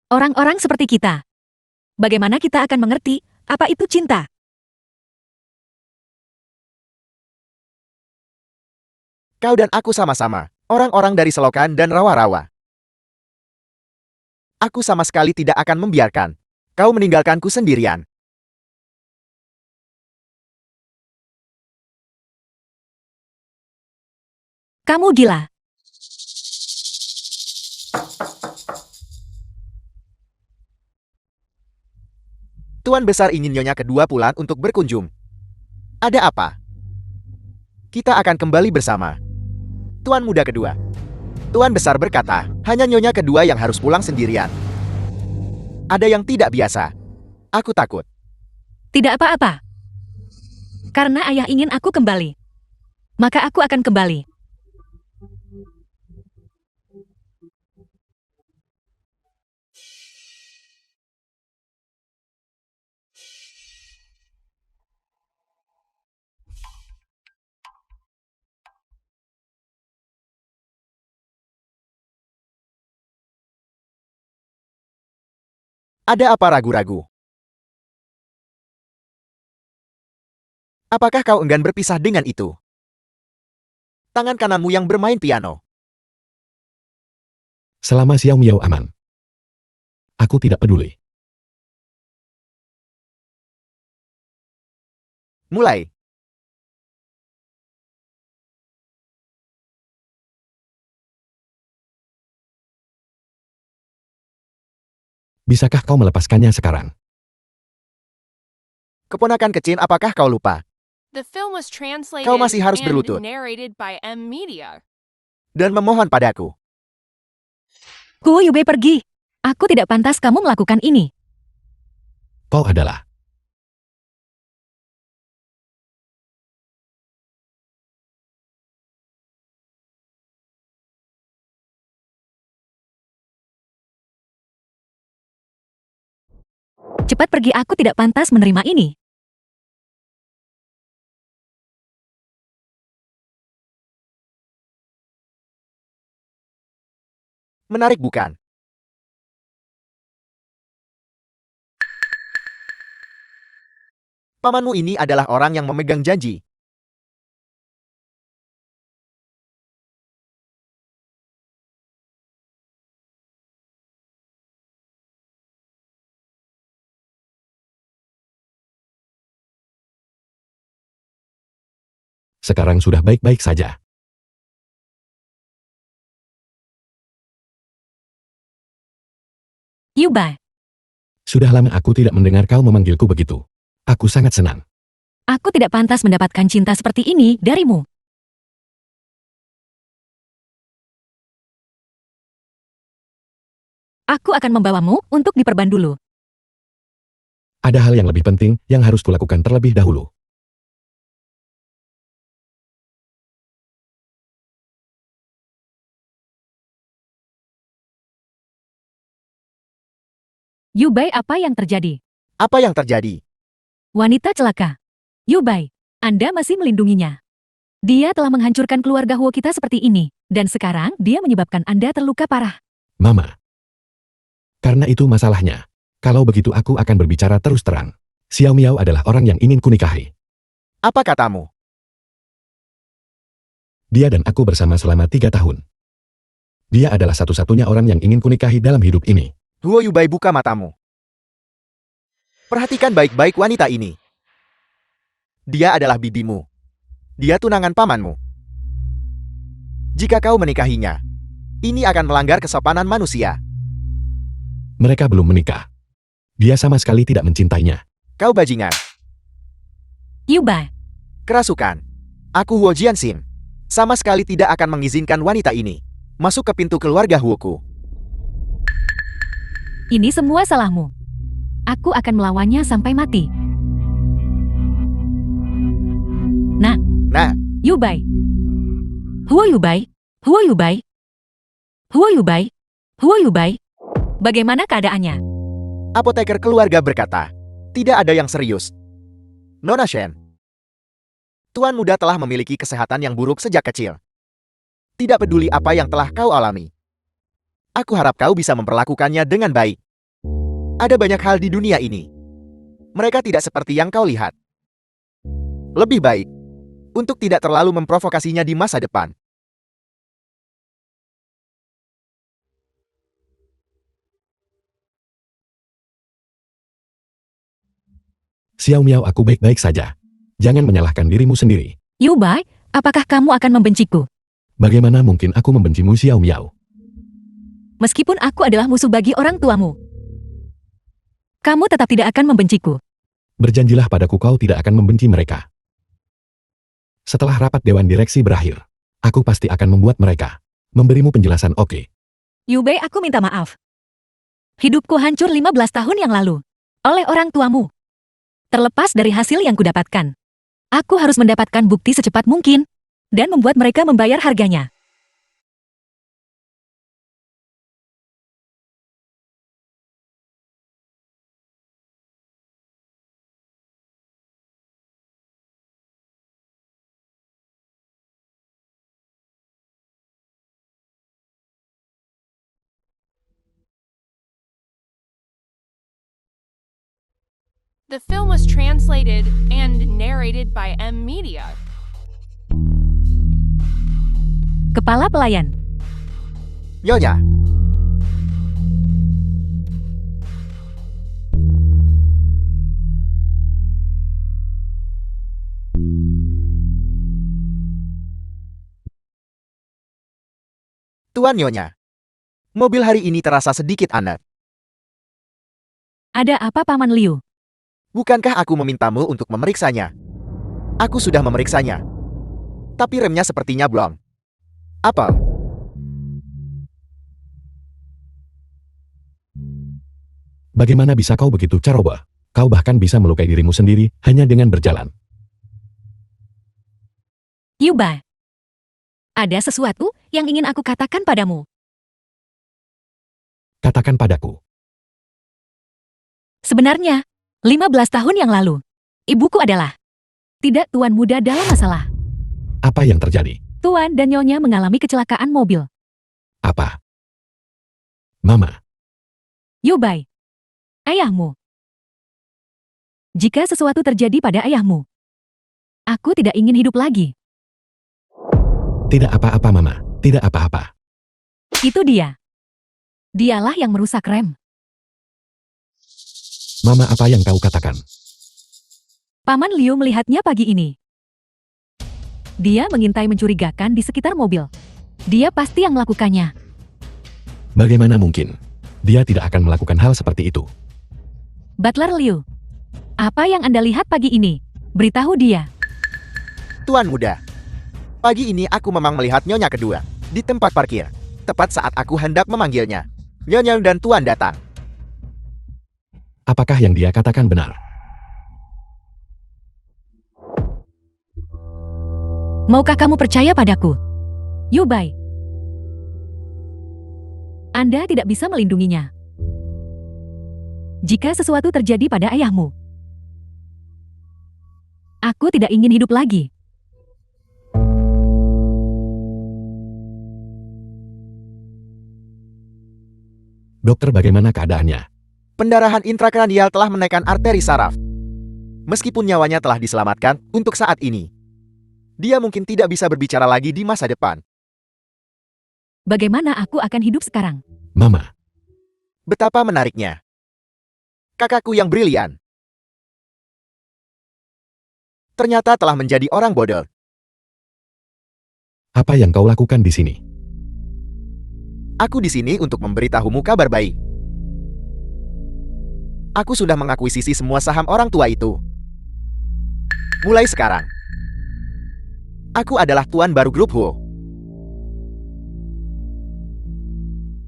Orang-orang seperti kita bagaimana kita akan mengerti apa itu cinta? Kau dan aku sama-sama, orang-orang dari selokan dan rawa-rawa. Aku sama sekali tidak akan membiarkan kau meninggalkanku sendirian. Kamu gila. Tuan Besar ingin Nyonya kedua pulang untuk berkunjung. Ada apa? Kita akan kembali bersama. Tuan Muda kedua. Tuan Besar berkata, hanya Nyonya kedua yang harus pulang sendirian. Ada yang tidak biasa. Aku takut. Tidak apa-apa. Karena ayah ingin aku kembali. Maka aku akan kembali. Ada apa ragu-ragu? Apakah kau enggan berpisah dengan itu? Tangan kananmu yang bermain piano. Selama Xiao Miao aman. Aku tidak peduli. Mulai. Bisakah kau melepaskannya sekarang? Keponakan kecil, apakah kau lupa? The film was translated Kau masih harus and berlutut. narrated by M Media. Dan memohon padaku. Huo Yubei pergi. Aku tidak pantas kamu melakukan ini. Kau adalah. Cepat pergi, aku tidak pantas menerima ini. Menarik bukan? Pamanmu ini adalah orang yang memegang janji. Sekarang sudah baik-baik saja. Yubai, Sudah lama aku tidak mendengar kau memanggilku begitu. Aku sangat senang. aku tidak pantas mendapatkan cinta seperti ini darimu. Aku akan membawamu untuk diperban dulu. Ada hal yang lebih penting yang harus kulakukan terlebih dahulu. Yubai, apa yang terjadi? Apa yang terjadi? Wanita celaka. Yubai, Anda masih melindunginya. Dia telah menghancurkan keluarga Huo kita seperti ini, dan sekarang dia menyebabkan Anda terluka parah. Mama. Karena itu masalahnya. Kalau begitu aku akan berbicara terus terang. Xiao Miao adalah orang yang ingin kunikahi. Apa katamu? Dia dan aku bersama selama 3 tahun. Dia adalah satu-satunya orang yang ingin kunikahi dalam hidup ini. Huo Yubai, buka matamu. Perhatikan baik-baik wanita ini. Dia adalah bibimu. Dia tunangan pamanmu. Jika kau menikahinya, ini akan melanggar kesopanan manusia. Mereka belum menikah. Dia sama sekali tidak mencintainya. Kau bajingan. Yubai, Kerasukan. Aku Huo Jianxin. Sama sekali tidak akan mengizinkan wanita ini masuk ke pintu keluarga Huoku. ini semua salahmu. Aku akan melawannya sampai mati. Nah, Yubai. Huo Yubai. Huo Yubai. Huo Yubai. Huo Yubai. Bagaimana keadaannya? Apoteker keluarga berkata, tidak ada yang serius. Nona Shen, Tuan Muda telah memiliki kesehatan yang buruk sejak kecil. Tidak peduli apa yang telah kau alami. Aku harap kau bisa memperlakukannya dengan baik. Ada banyak hal di dunia ini. Mereka tidak seperti yang kau lihat. Lebih baik untuk tidak terlalu memprovokasinya di masa depan. Xiao Miao, aku baik-baik saja. Jangan menyalahkan dirimu sendiri. Yu Bai, apakah kamu akan membenciku? Bagaimana mungkin aku membencimu, Xiao Miao? Meskipun aku adalah musuh bagi orang tuamu, kamu tetap tidak akan membenciku. Berjanjilah padaku kau tidak akan membenci mereka. Setelah rapat Dewan Direksi berakhir, aku pasti akan membuat mereka memberimu penjelasan, oke? Yu Bai, aku minta maaf. Hidupku hancur 15 tahun yang lalu oleh orang tuamu. Terlepas dari hasil yang kudapatkan, aku harus mendapatkan bukti secepat mungkin dan membuat mereka membayar harganya. The film was translated and narrated by M Media. Kepala pelayan. Nyonya, Tuan Nyonya, mobil hari ini terasa sedikit aneh. Ada apa, Paman Liu? Bukankah aku memintamu untuk memeriksanya? Aku sudah memeriksanya. Tapi remnya sepertinya blong. Apa? Bagaimana bisa kau begitu ceroboh? Kau bahkan bisa melukai dirimu sendiri hanya dengan berjalan. Yu Bai, ada sesuatu yang ingin aku katakan padamu. Katakan padaku. Sebenarnya, 15 tahun yang lalu, ibuku adalah tidak tuan muda dalam masalah. Apa yang terjadi? Tuan dan Nyonya mengalami kecelakaan mobil. Apa? Mama, Yu Bai, ayahmu. Jika sesuatu terjadi pada ayahmu, aku tidak ingin hidup lagi. tidak apa-apa Mama, tidak apa-apa. Itu dia. Dialah yang merusak rem. Mama, apa yang kau katakan? Paman Liu melihatnya pagi ini. Dia mengintai mencurigakan di sekitar mobil. Dia pasti yang melakukannya. Bagaimana mungkin? Dia tidak akan melakukan hal seperti itu. Butler Liu, apa yang Anda lihat pagi ini? Beritahu dia. Tuan muda, pagi ini aku memang melihat Nyonya kedua di tempat parkir, tepat saat aku hendak memanggilnya. Nyonya dan Tuan datang. Apakah yang dia katakan benar? Maukah kamu percaya padaku? Yu Bai, Anda tidak bisa melindunginya. Jika sesuatu terjadi pada ayahmu, aku tidak ingin hidup lagi. Dokter, bagaimana keadaannya? Pendarahan intrakranial telah menekan arteri saraf. Meskipun nyawanya telah diselamatkan untuk saat ini, dia mungkin tidak bisa berbicara lagi di masa depan. Bagaimana aku akan hidup sekarang? Mama, Betapa menariknya. Kakakku yang brilian ternyata telah menjadi orang bodoh. apa yang kau lakukan di sini? Aku di sini untuk memberitahumu kabar baik. Aku sudah mengakuisisi semua saham orang tua itu. Mulai sekarang, aku adalah tuan baru grup Huo.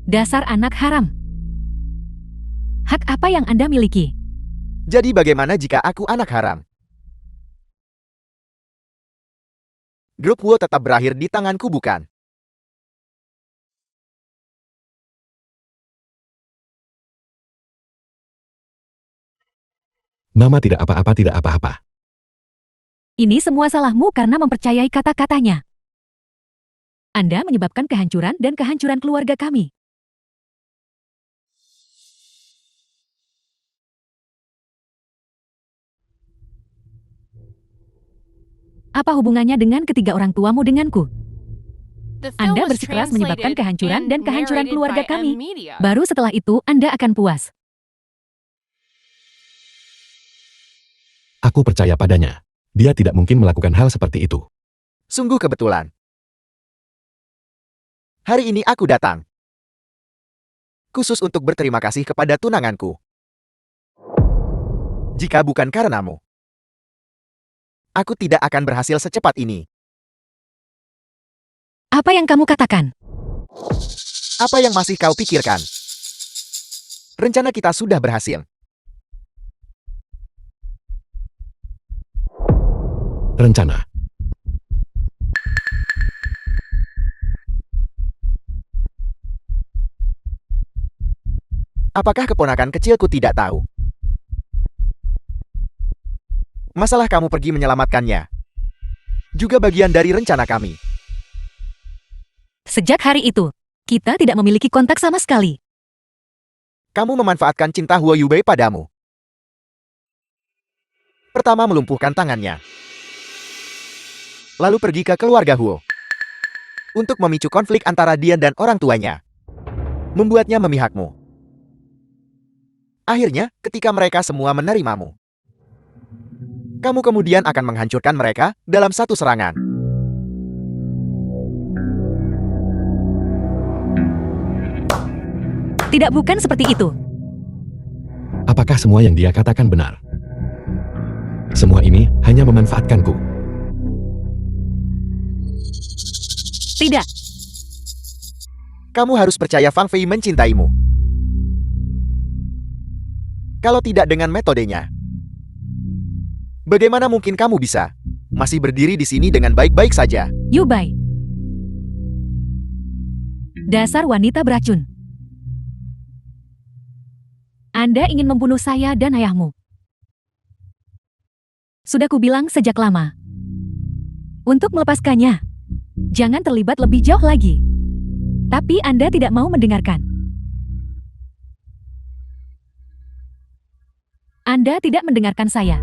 Dasar anak haram. Hak apa yang Anda miliki? Jadi bagaimana jika aku anak haram? Grup Huo tetap berakhir di tanganku, bukan? Mama, tidak apa-apa, tidak apa-apa. Ini semua salahmu karena mempercayai kata-katanya. Anda menyebabkan kehancuran dan kehancuran keluarga kami. Apa hubungannya dengan ketiga orang tuamu denganku? The film Anda was bersikeras menyebabkan translated kehancuran and dan kehancuran narrated keluarga by kami. M-Media. Baru setelah itu Anda akan puas. Aku percaya padanya. Dia tidak mungkin melakukan hal seperti itu. Sungguh kebetulan. Hari ini aku datang. Khusus untuk berterima kasih kepada tunanganku. Jika bukan karenamu, aku tidak akan berhasil secepat ini. Apa yang kamu katakan? Apa yang masih kau pikirkan? Rencana kita sudah berhasil. Rencana. Apakah keponakan kecilku tidak tahu? Masalah kamu pergi menyelamatkannya. Juga bagian dari rencana kami. Sejak hari itu, kita tidak memiliki kontak sama sekali. Kamu memanfaatkan cinta Huo Yubei padamu. Pertama melumpuhkan tangannya. Lalu pergi ke keluarga Huo. Untuk memicu konflik antara dia dan orang tuanya. Membuatnya memihakmu. Akhirnya, ketika mereka semua menerimamu, kamu kemudian akan menghancurkan mereka dalam satu serangan. Tidak, bukan seperti itu. Apakah semua yang dia katakan benar? Semua ini hanya memanfaatkanku. Tidak. Kamu harus percaya Fang Fei mencintaimu. Kalau tidak dengan metodenya, bagaimana mungkin kamu bisa masih berdiri di sini dengan baik-baik saja? Yubai. Dasar wanita beracun. Anda ingin membunuh saya dan ayahmu. Sudah kubilang sejak lama. Untuk melepaskannya, jangan terlibat lebih jauh lagi. Tapi Anda tidak mau mendengarkan. Anda tidak mendengarkan saya.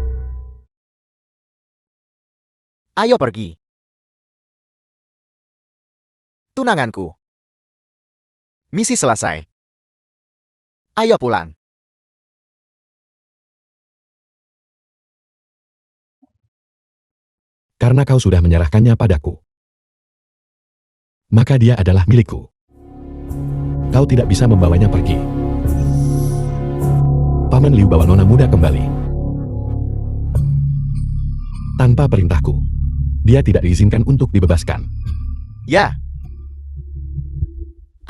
Ayo pergi. Tunanganku. Misi selesai. Ayo pulang. Karena kau sudah menyerahkannya padaku, maka dia adalah milikku. Kau tidak bisa membawanya pergi. Paman Liu bawa nona muda kembali. Tanpa perintahku, dia tidak diizinkan untuk dibebaskan. Ya.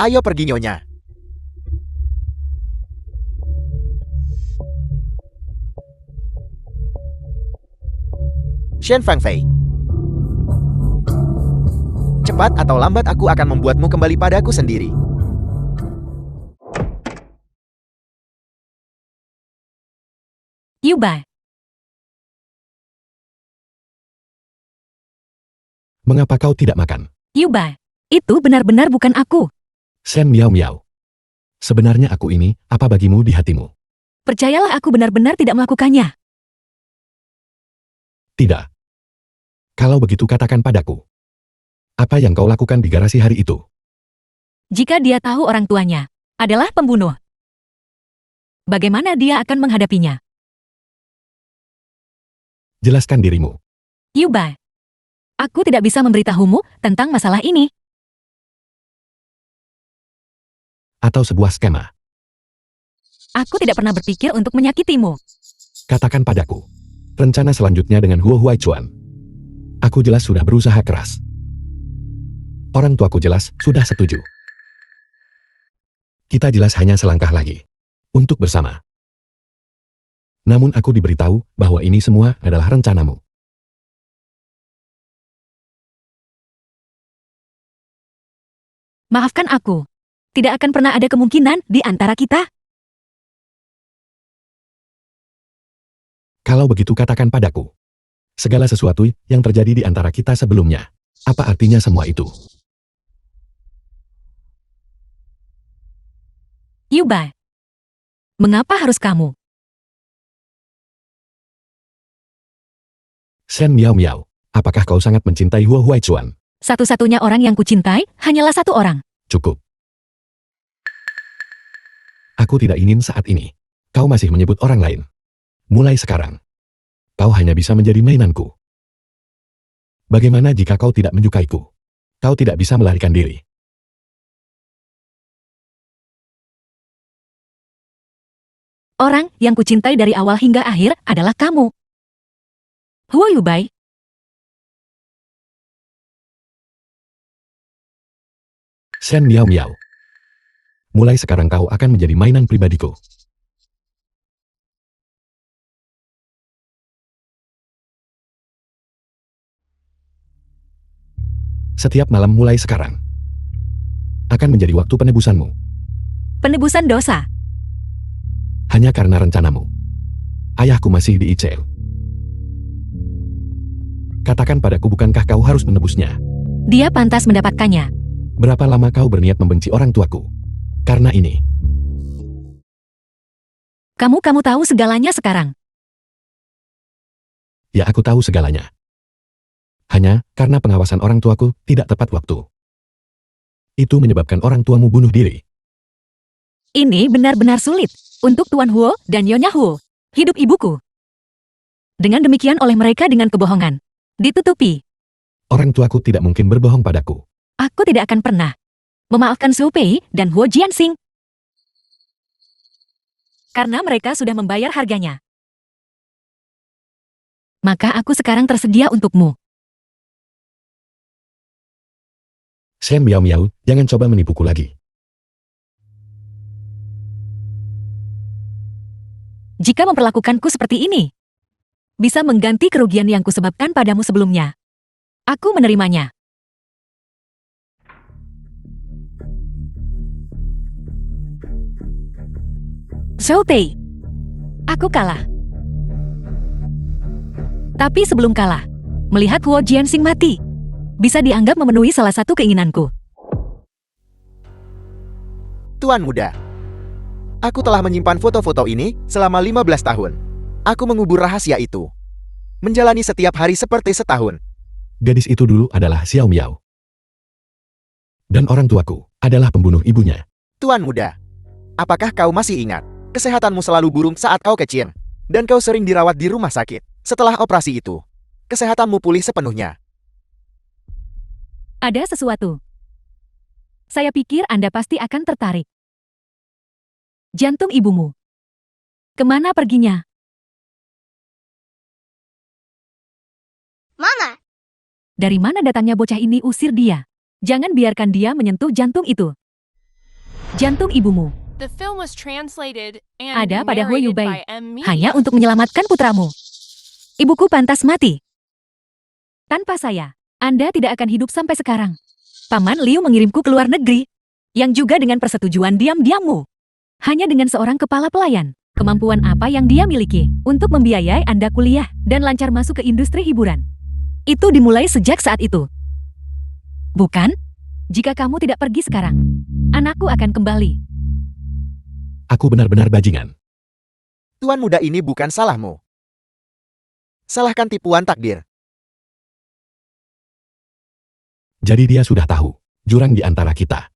Ayo pergi, Nyonya. Shen Fangfei. Cepat atau lambat aku akan membuatmu kembali padaku sendiri. Yubai. Mengapa kau tidak makan? Yubai. Itu benar-benar bukan aku. Shen Miao Miao. Sebenarnya aku ini, apa bagimu di hatimu? Percayalah, aku benar-benar tidak melakukannya. Tidak. Kalau begitu katakan padaku. Apa yang kau lakukan di garasi hari itu? Jika dia tahu orang tuanya adalah pembunuh, bagaimana dia akan menghadapinya? Jelaskan dirimu. Yubai. Aku tidak bisa memberitahumu tentang masalah ini. Atau sebuah skema. Aku tidak pernah berpikir untuk menyakitimu. Katakan padaku. Rencana selanjutnya dengan Huo Huaichuan. Aku jelas sudah berusaha keras. Orang tuaku jelas sudah setuju. Kita jelas hanya selangkah lagi. Untuk bersama. Namun aku diberitahu bahwa ini semua adalah rencanamu. Maafkan aku. Tidak akan pernah ada kemungkinan di antara kita. Kalau begitu katakan padaku. Segala sesuatu yang terjadi di antara kita sebelumnya. Apa artinya semua itu? Yubai. Mengapa harus kamu? Shen Miao Miao. Apakah kau sangat mencintai Huo Huaichuan? Satu-satunya orang yang kucintai hanyalah satu orang. Cukup. Aku tidak ingin saat ini. Kau masih menyebut orang lain. Mulai sekarang, kau hanya bisa menjadi mainanku. Bagaimana jika kau tidak menyukaiku? Kau tidak bisa melarikan diri. Orang yang kucintai dari awal hingga akhir adalah kamu. Huo Yubai. Shen Miao Miao. Mulai sekarang kau akan menjadi mainan pribadiku. Setiap malam mulai sekarang akan menjadi waktu penebusanmu. Penebusan dosa. Hanya karena rencanamu. Ayahku masih di ICL. Katakan padaku, bukankah kau harus menebusnya? Dia pantas mendapatkannya. Berapa lama kau berniat membenci orang tuaku? Karena ini. Kamu tahu segalanya sekarang. Ya, aku tahu segalanya. Hanya karena pengawasan orang tuaku tidak tepat waktu. Itu menyebabkan orang tuamu bunuh diri. Ini benar-benar sulit untuk Tuan Huo dan Nyonya Huo. Hidup ibuku. Dengan demikian oleh mereka dengan kebohongan. Ditutupi. Orang tuaku tidak mungkin berbohong padaku. Aku tidak akan pernah memaafkan Su Pei dan Huo Jianxing. Karena mereka sudah membayar harganya. Maka aku sekarang tersedia untukmu. Shen Miao Miao, jangan coba menipuku lagi. Jika memperlakukanku seperti ini, bisa mengganti kerugian yang kusebabkan padamu sebelumnya. Aku menerimanya. Shou Tei, aku kalah. Tapi sebelum kalah, melihat Huo Jianxing mati, bisa dianggap memenuhi salah satu keinginanku. Tuan muda, aku telah menyimpan foto-foto ini selama 15 tahun. Aku mengubur rahasia itu. Menjalani setiap hari seperti setahun. Gadis itu dulu adalah Xiao Miao. Dan orang tuaku adalah pembunuh ibunya. Tuan muda, apakah kau masih ingat? Kesehatanmu selalu buruk saat kau kecil. Dan kau sering dirawat di rumah sakit. Setelah operasi itu, kesehatanmu pulih sepenuhnya. Ada sesuatu. Saya pikir Anda pasti akan tertarik. Jantung ibumu. Kemana perginya? Mama, Dari mana datangnya bocah ini? Usir dia. Jangan biarkan dia menyentuh jantung itu. Jantung ibumu. The film was translated and Ada pada Huo narrated Yubai. by M. Hanya untuk menyelamatkan putramu. Ibuku pantas mati. Tanpa saya, Anda tidak akan hidup sampai sekarang. Paman Liu mengirimku ke luar negeri. Yang juga dengan persetujuan diam-diammu. Hanya dengan seorang kepala pelayan. Kemampuan apa yang dia miliki untuk membiayai Anda kuliah dan lancar masuk ke industri hiburan. Itu dimulai sejak saat itu. Bukan? Jika kamu tidak pergi sekarang, anakku akan kembali. Aku benar-benar bajingan. Tuan muda ini bukan salahmu. Salahkan tipuan takdir. Jadi dia sudah tahu jurang di antara kita.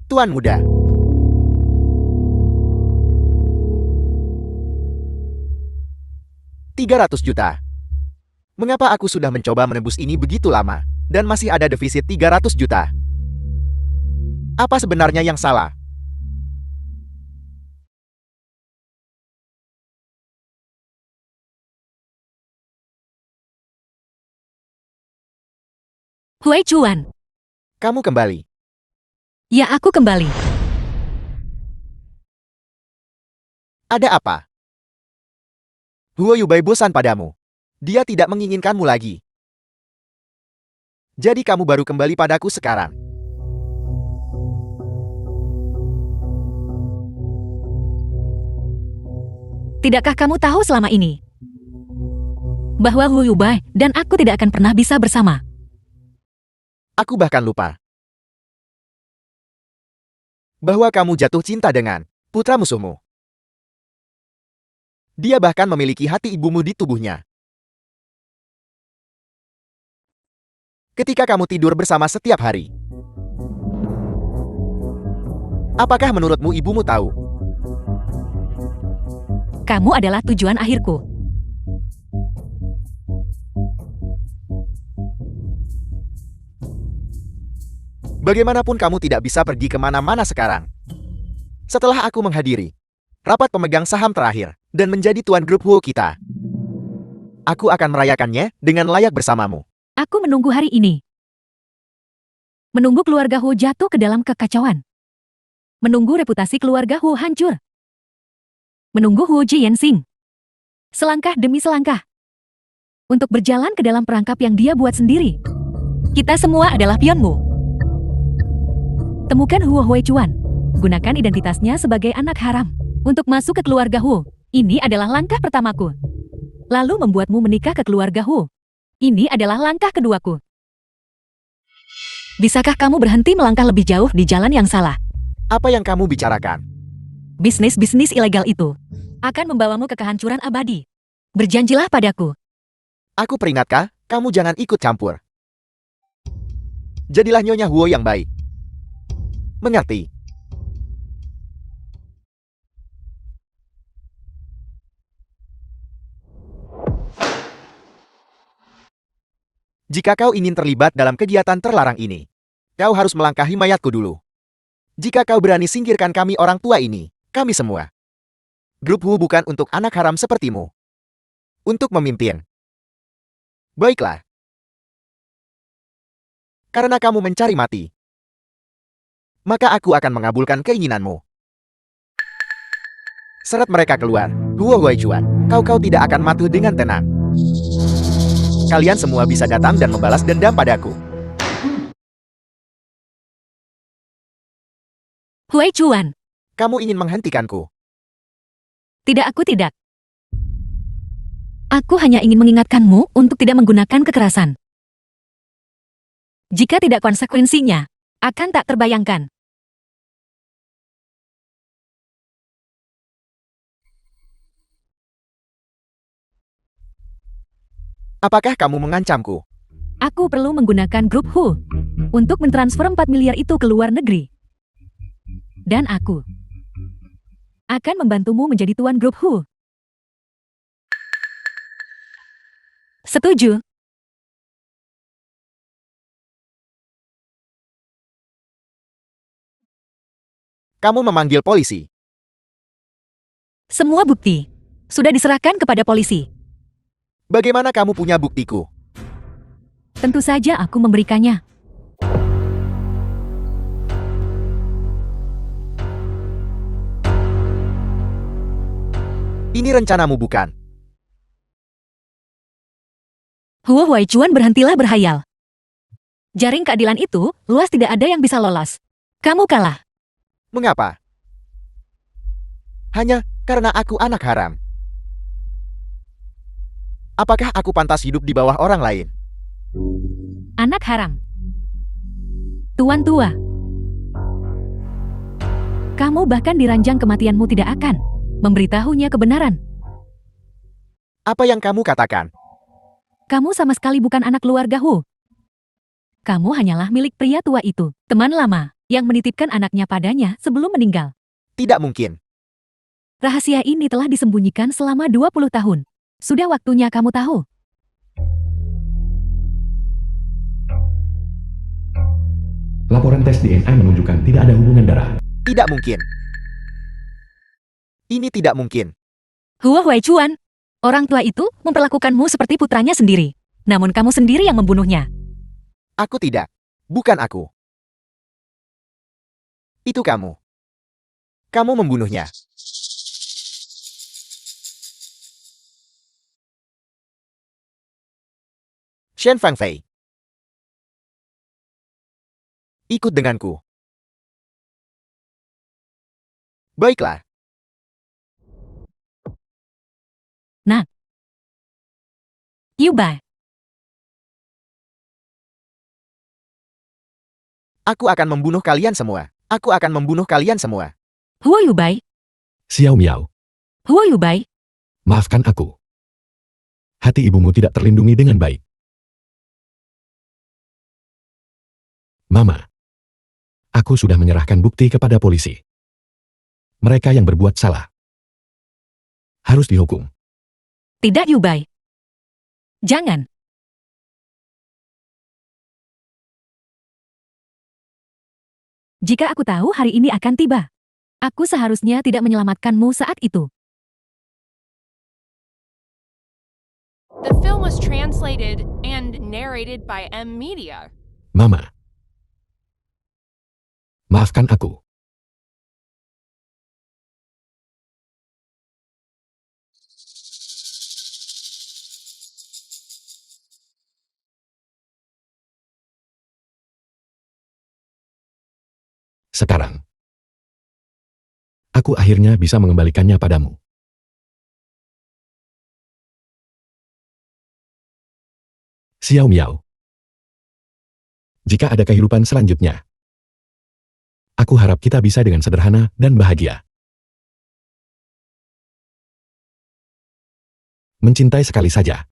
Tuan muda, $300 juta. Mengapa aku sudah mencoba menebus ini begitu lama, dan masih ada defisit 300 juta? Apa sebenarnya yang salah? Hui Chuan. Kamu kembali. Ya, aku kembali. Ada apa? Huo Yubai bosan padamu. Dia tidak menginginkanmu lagi. Jadi kamu baru kembali padaku sekarang. Tidakkah kamu tahu selama ini bahwa Hu Yubai dan aku tidak akan pernah bisa bersama? Aku bahkan lupa bahwa kamu jatuh cinta dengan putra musuhmu. Dia bahkan memiliki hati ibumu di tubuhnya. Ketika kamu tidur bersama setiap hari, apakah menurutmu ibumu tahu? Kamu adalah tujuan akhirku. Bagaimanapun kamu tidak bisa pergi kemana-mana sekarang. Setelah aku menghadiri rapat pemegang saham terakhir dan menjadi tuan grup Huo kita, aku akan merayakannya dengan layak bersamamu. Aku menunggu hari ini. Menunggu keluarga Hu jatuh ke dalam kekacauan. Menunggu reputasi keluarga Hu hancur. Menunggu Hu Jianxing. Selangkah demi selangkah. Untuk berjalan ke dalam perangkap yang dia buat sendiri. Kita semua adalah pionmu. Temukan Huo Huichuan. Gunakan identitasnya sebagai anak haram. Untuk masuk ke keluarga Hu. Ini adalah langkah pertamaku. Lalu membuatmu menikah ke keluarga Hu. Ini adalah langkah keduaku. Bisakah kamu berhenti melangkah lebih jauh di jalan yang salah? Apa yang kamu bicarakan? Bisnis-bisnis ilegal itu akan membawamu ke kehancuran abadi. Berjanjilah padaku. Aku peringatkah, kamu jangan ikut campur. Jadilah Nyonya Huo yang baik. Mengerti? Jika kau ingin terlibat dalam kegiatan terlarang ini, kau harus melangkahi mayatku dulu. Jika kau berani singkirkan kami orang tua ini, kami semua. Grup Hu bukan untuk anak haram sepertimu. Untuk memimpin. Baiklah. Karena kamu mencari mati, maka aku akan mengabulkan keinginanmu. Seret mereka keluar. Huo Huichuan, kau tidak akan mati dengan tenang. Kalian semua bisa datang dan membalas dendam padaku. Huichuan. Kamu ingin menghentikanku. Tidak, aku tidak. Aku hanya ingin mengingatkanmu untuk tidak menggunakan kekerasan. Jika tidak, konsekuensinya akan tak terbayangkan. Apakah kamu mengancamku? Aku perlu menggunakan grup Hu untuk mentransfer 4 miliar itu ke luar negeri. Dan aku akan membantumu menjadi tuan grup Hu. Setuju. Kamu memanggil polisi. Semua bukti sudah diserahkan kepada polisi. Bagaimana kamu punya buktiku? Tentu saja aku memberikannya. Ini rencanamu bukan? Huo Huichuan, berhentilah berhayal. Jaring keadilan itu luas, tidak ada yang bisa lolos. Kamu kalah. Mengapa? Hanya karena aku anak haram. Apakah aku pantas hidup di bawah orang lain? Anak haram. Tuan tua. Kamu bahkan diranjang kematianmu tidak akan memberitahunya kebenaran. Apa yang kamu katakan? Kamu sama sekali bukan anak keluarga Hu. Kamu hanyalah milik pria tua itu, teman lama, yang menitipkan anaknya padanya sebelum meninggal. Tidak mungkin. Rahasia ini telah disembunyikan selama 20 tahun. Sudah waktunya kamu tahu. Laporan tes DNA menunjukkan tidak ada hubungan darah. Tidak mungkin. Ini tidak mungkin. Huo Huichuan, orang tua itu memperlakukanmu seperti putranya sendiri. Namun kamu sendiri yang membunuhnya. Aku tidak. Bukan aku. Itu kamu. Kamu membunuhnya. Shen Fangfei. Ikut denganku. Baiklah. Yuba. Aku akan membunuh kalian semua. Aku akan membunuh kalian semua. Huo Yubai, Xiao Miao, Huo Yubai, maafkan aku. Hati ibumu tidak terlindungi dengan baik. Mama, aku sudah menyerahkan bukti kepada polisi. Mereka yang berbuat salah harus dihukum. tidak Yubai. Jangan. Jika aku tahu hari ini akan tiba, aku seharusnya tidak menyelamatkanmu saat itu. The film was translated and narrated by M Media. Mama, maafkan aku. Sekarang, aku akhirnya bisa mengembalikannya padamu. Xiao Miao, jika ada kehidupan selanjutnya, aku harap kita bisa dengan sederhana dan bahagia. Mencintai sekali saja.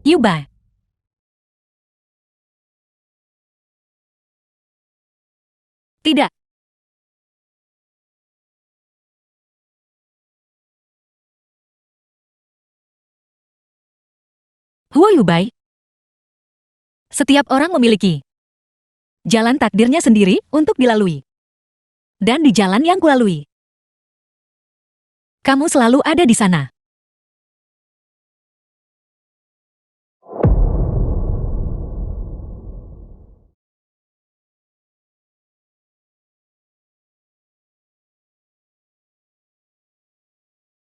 Yubai. Tidak. Huo Yubai. Setiap orang memiliki jalan takdirnya sendiri untuk dilalui. Dan di jalan yang kulalui, kamu selalu ada di sana.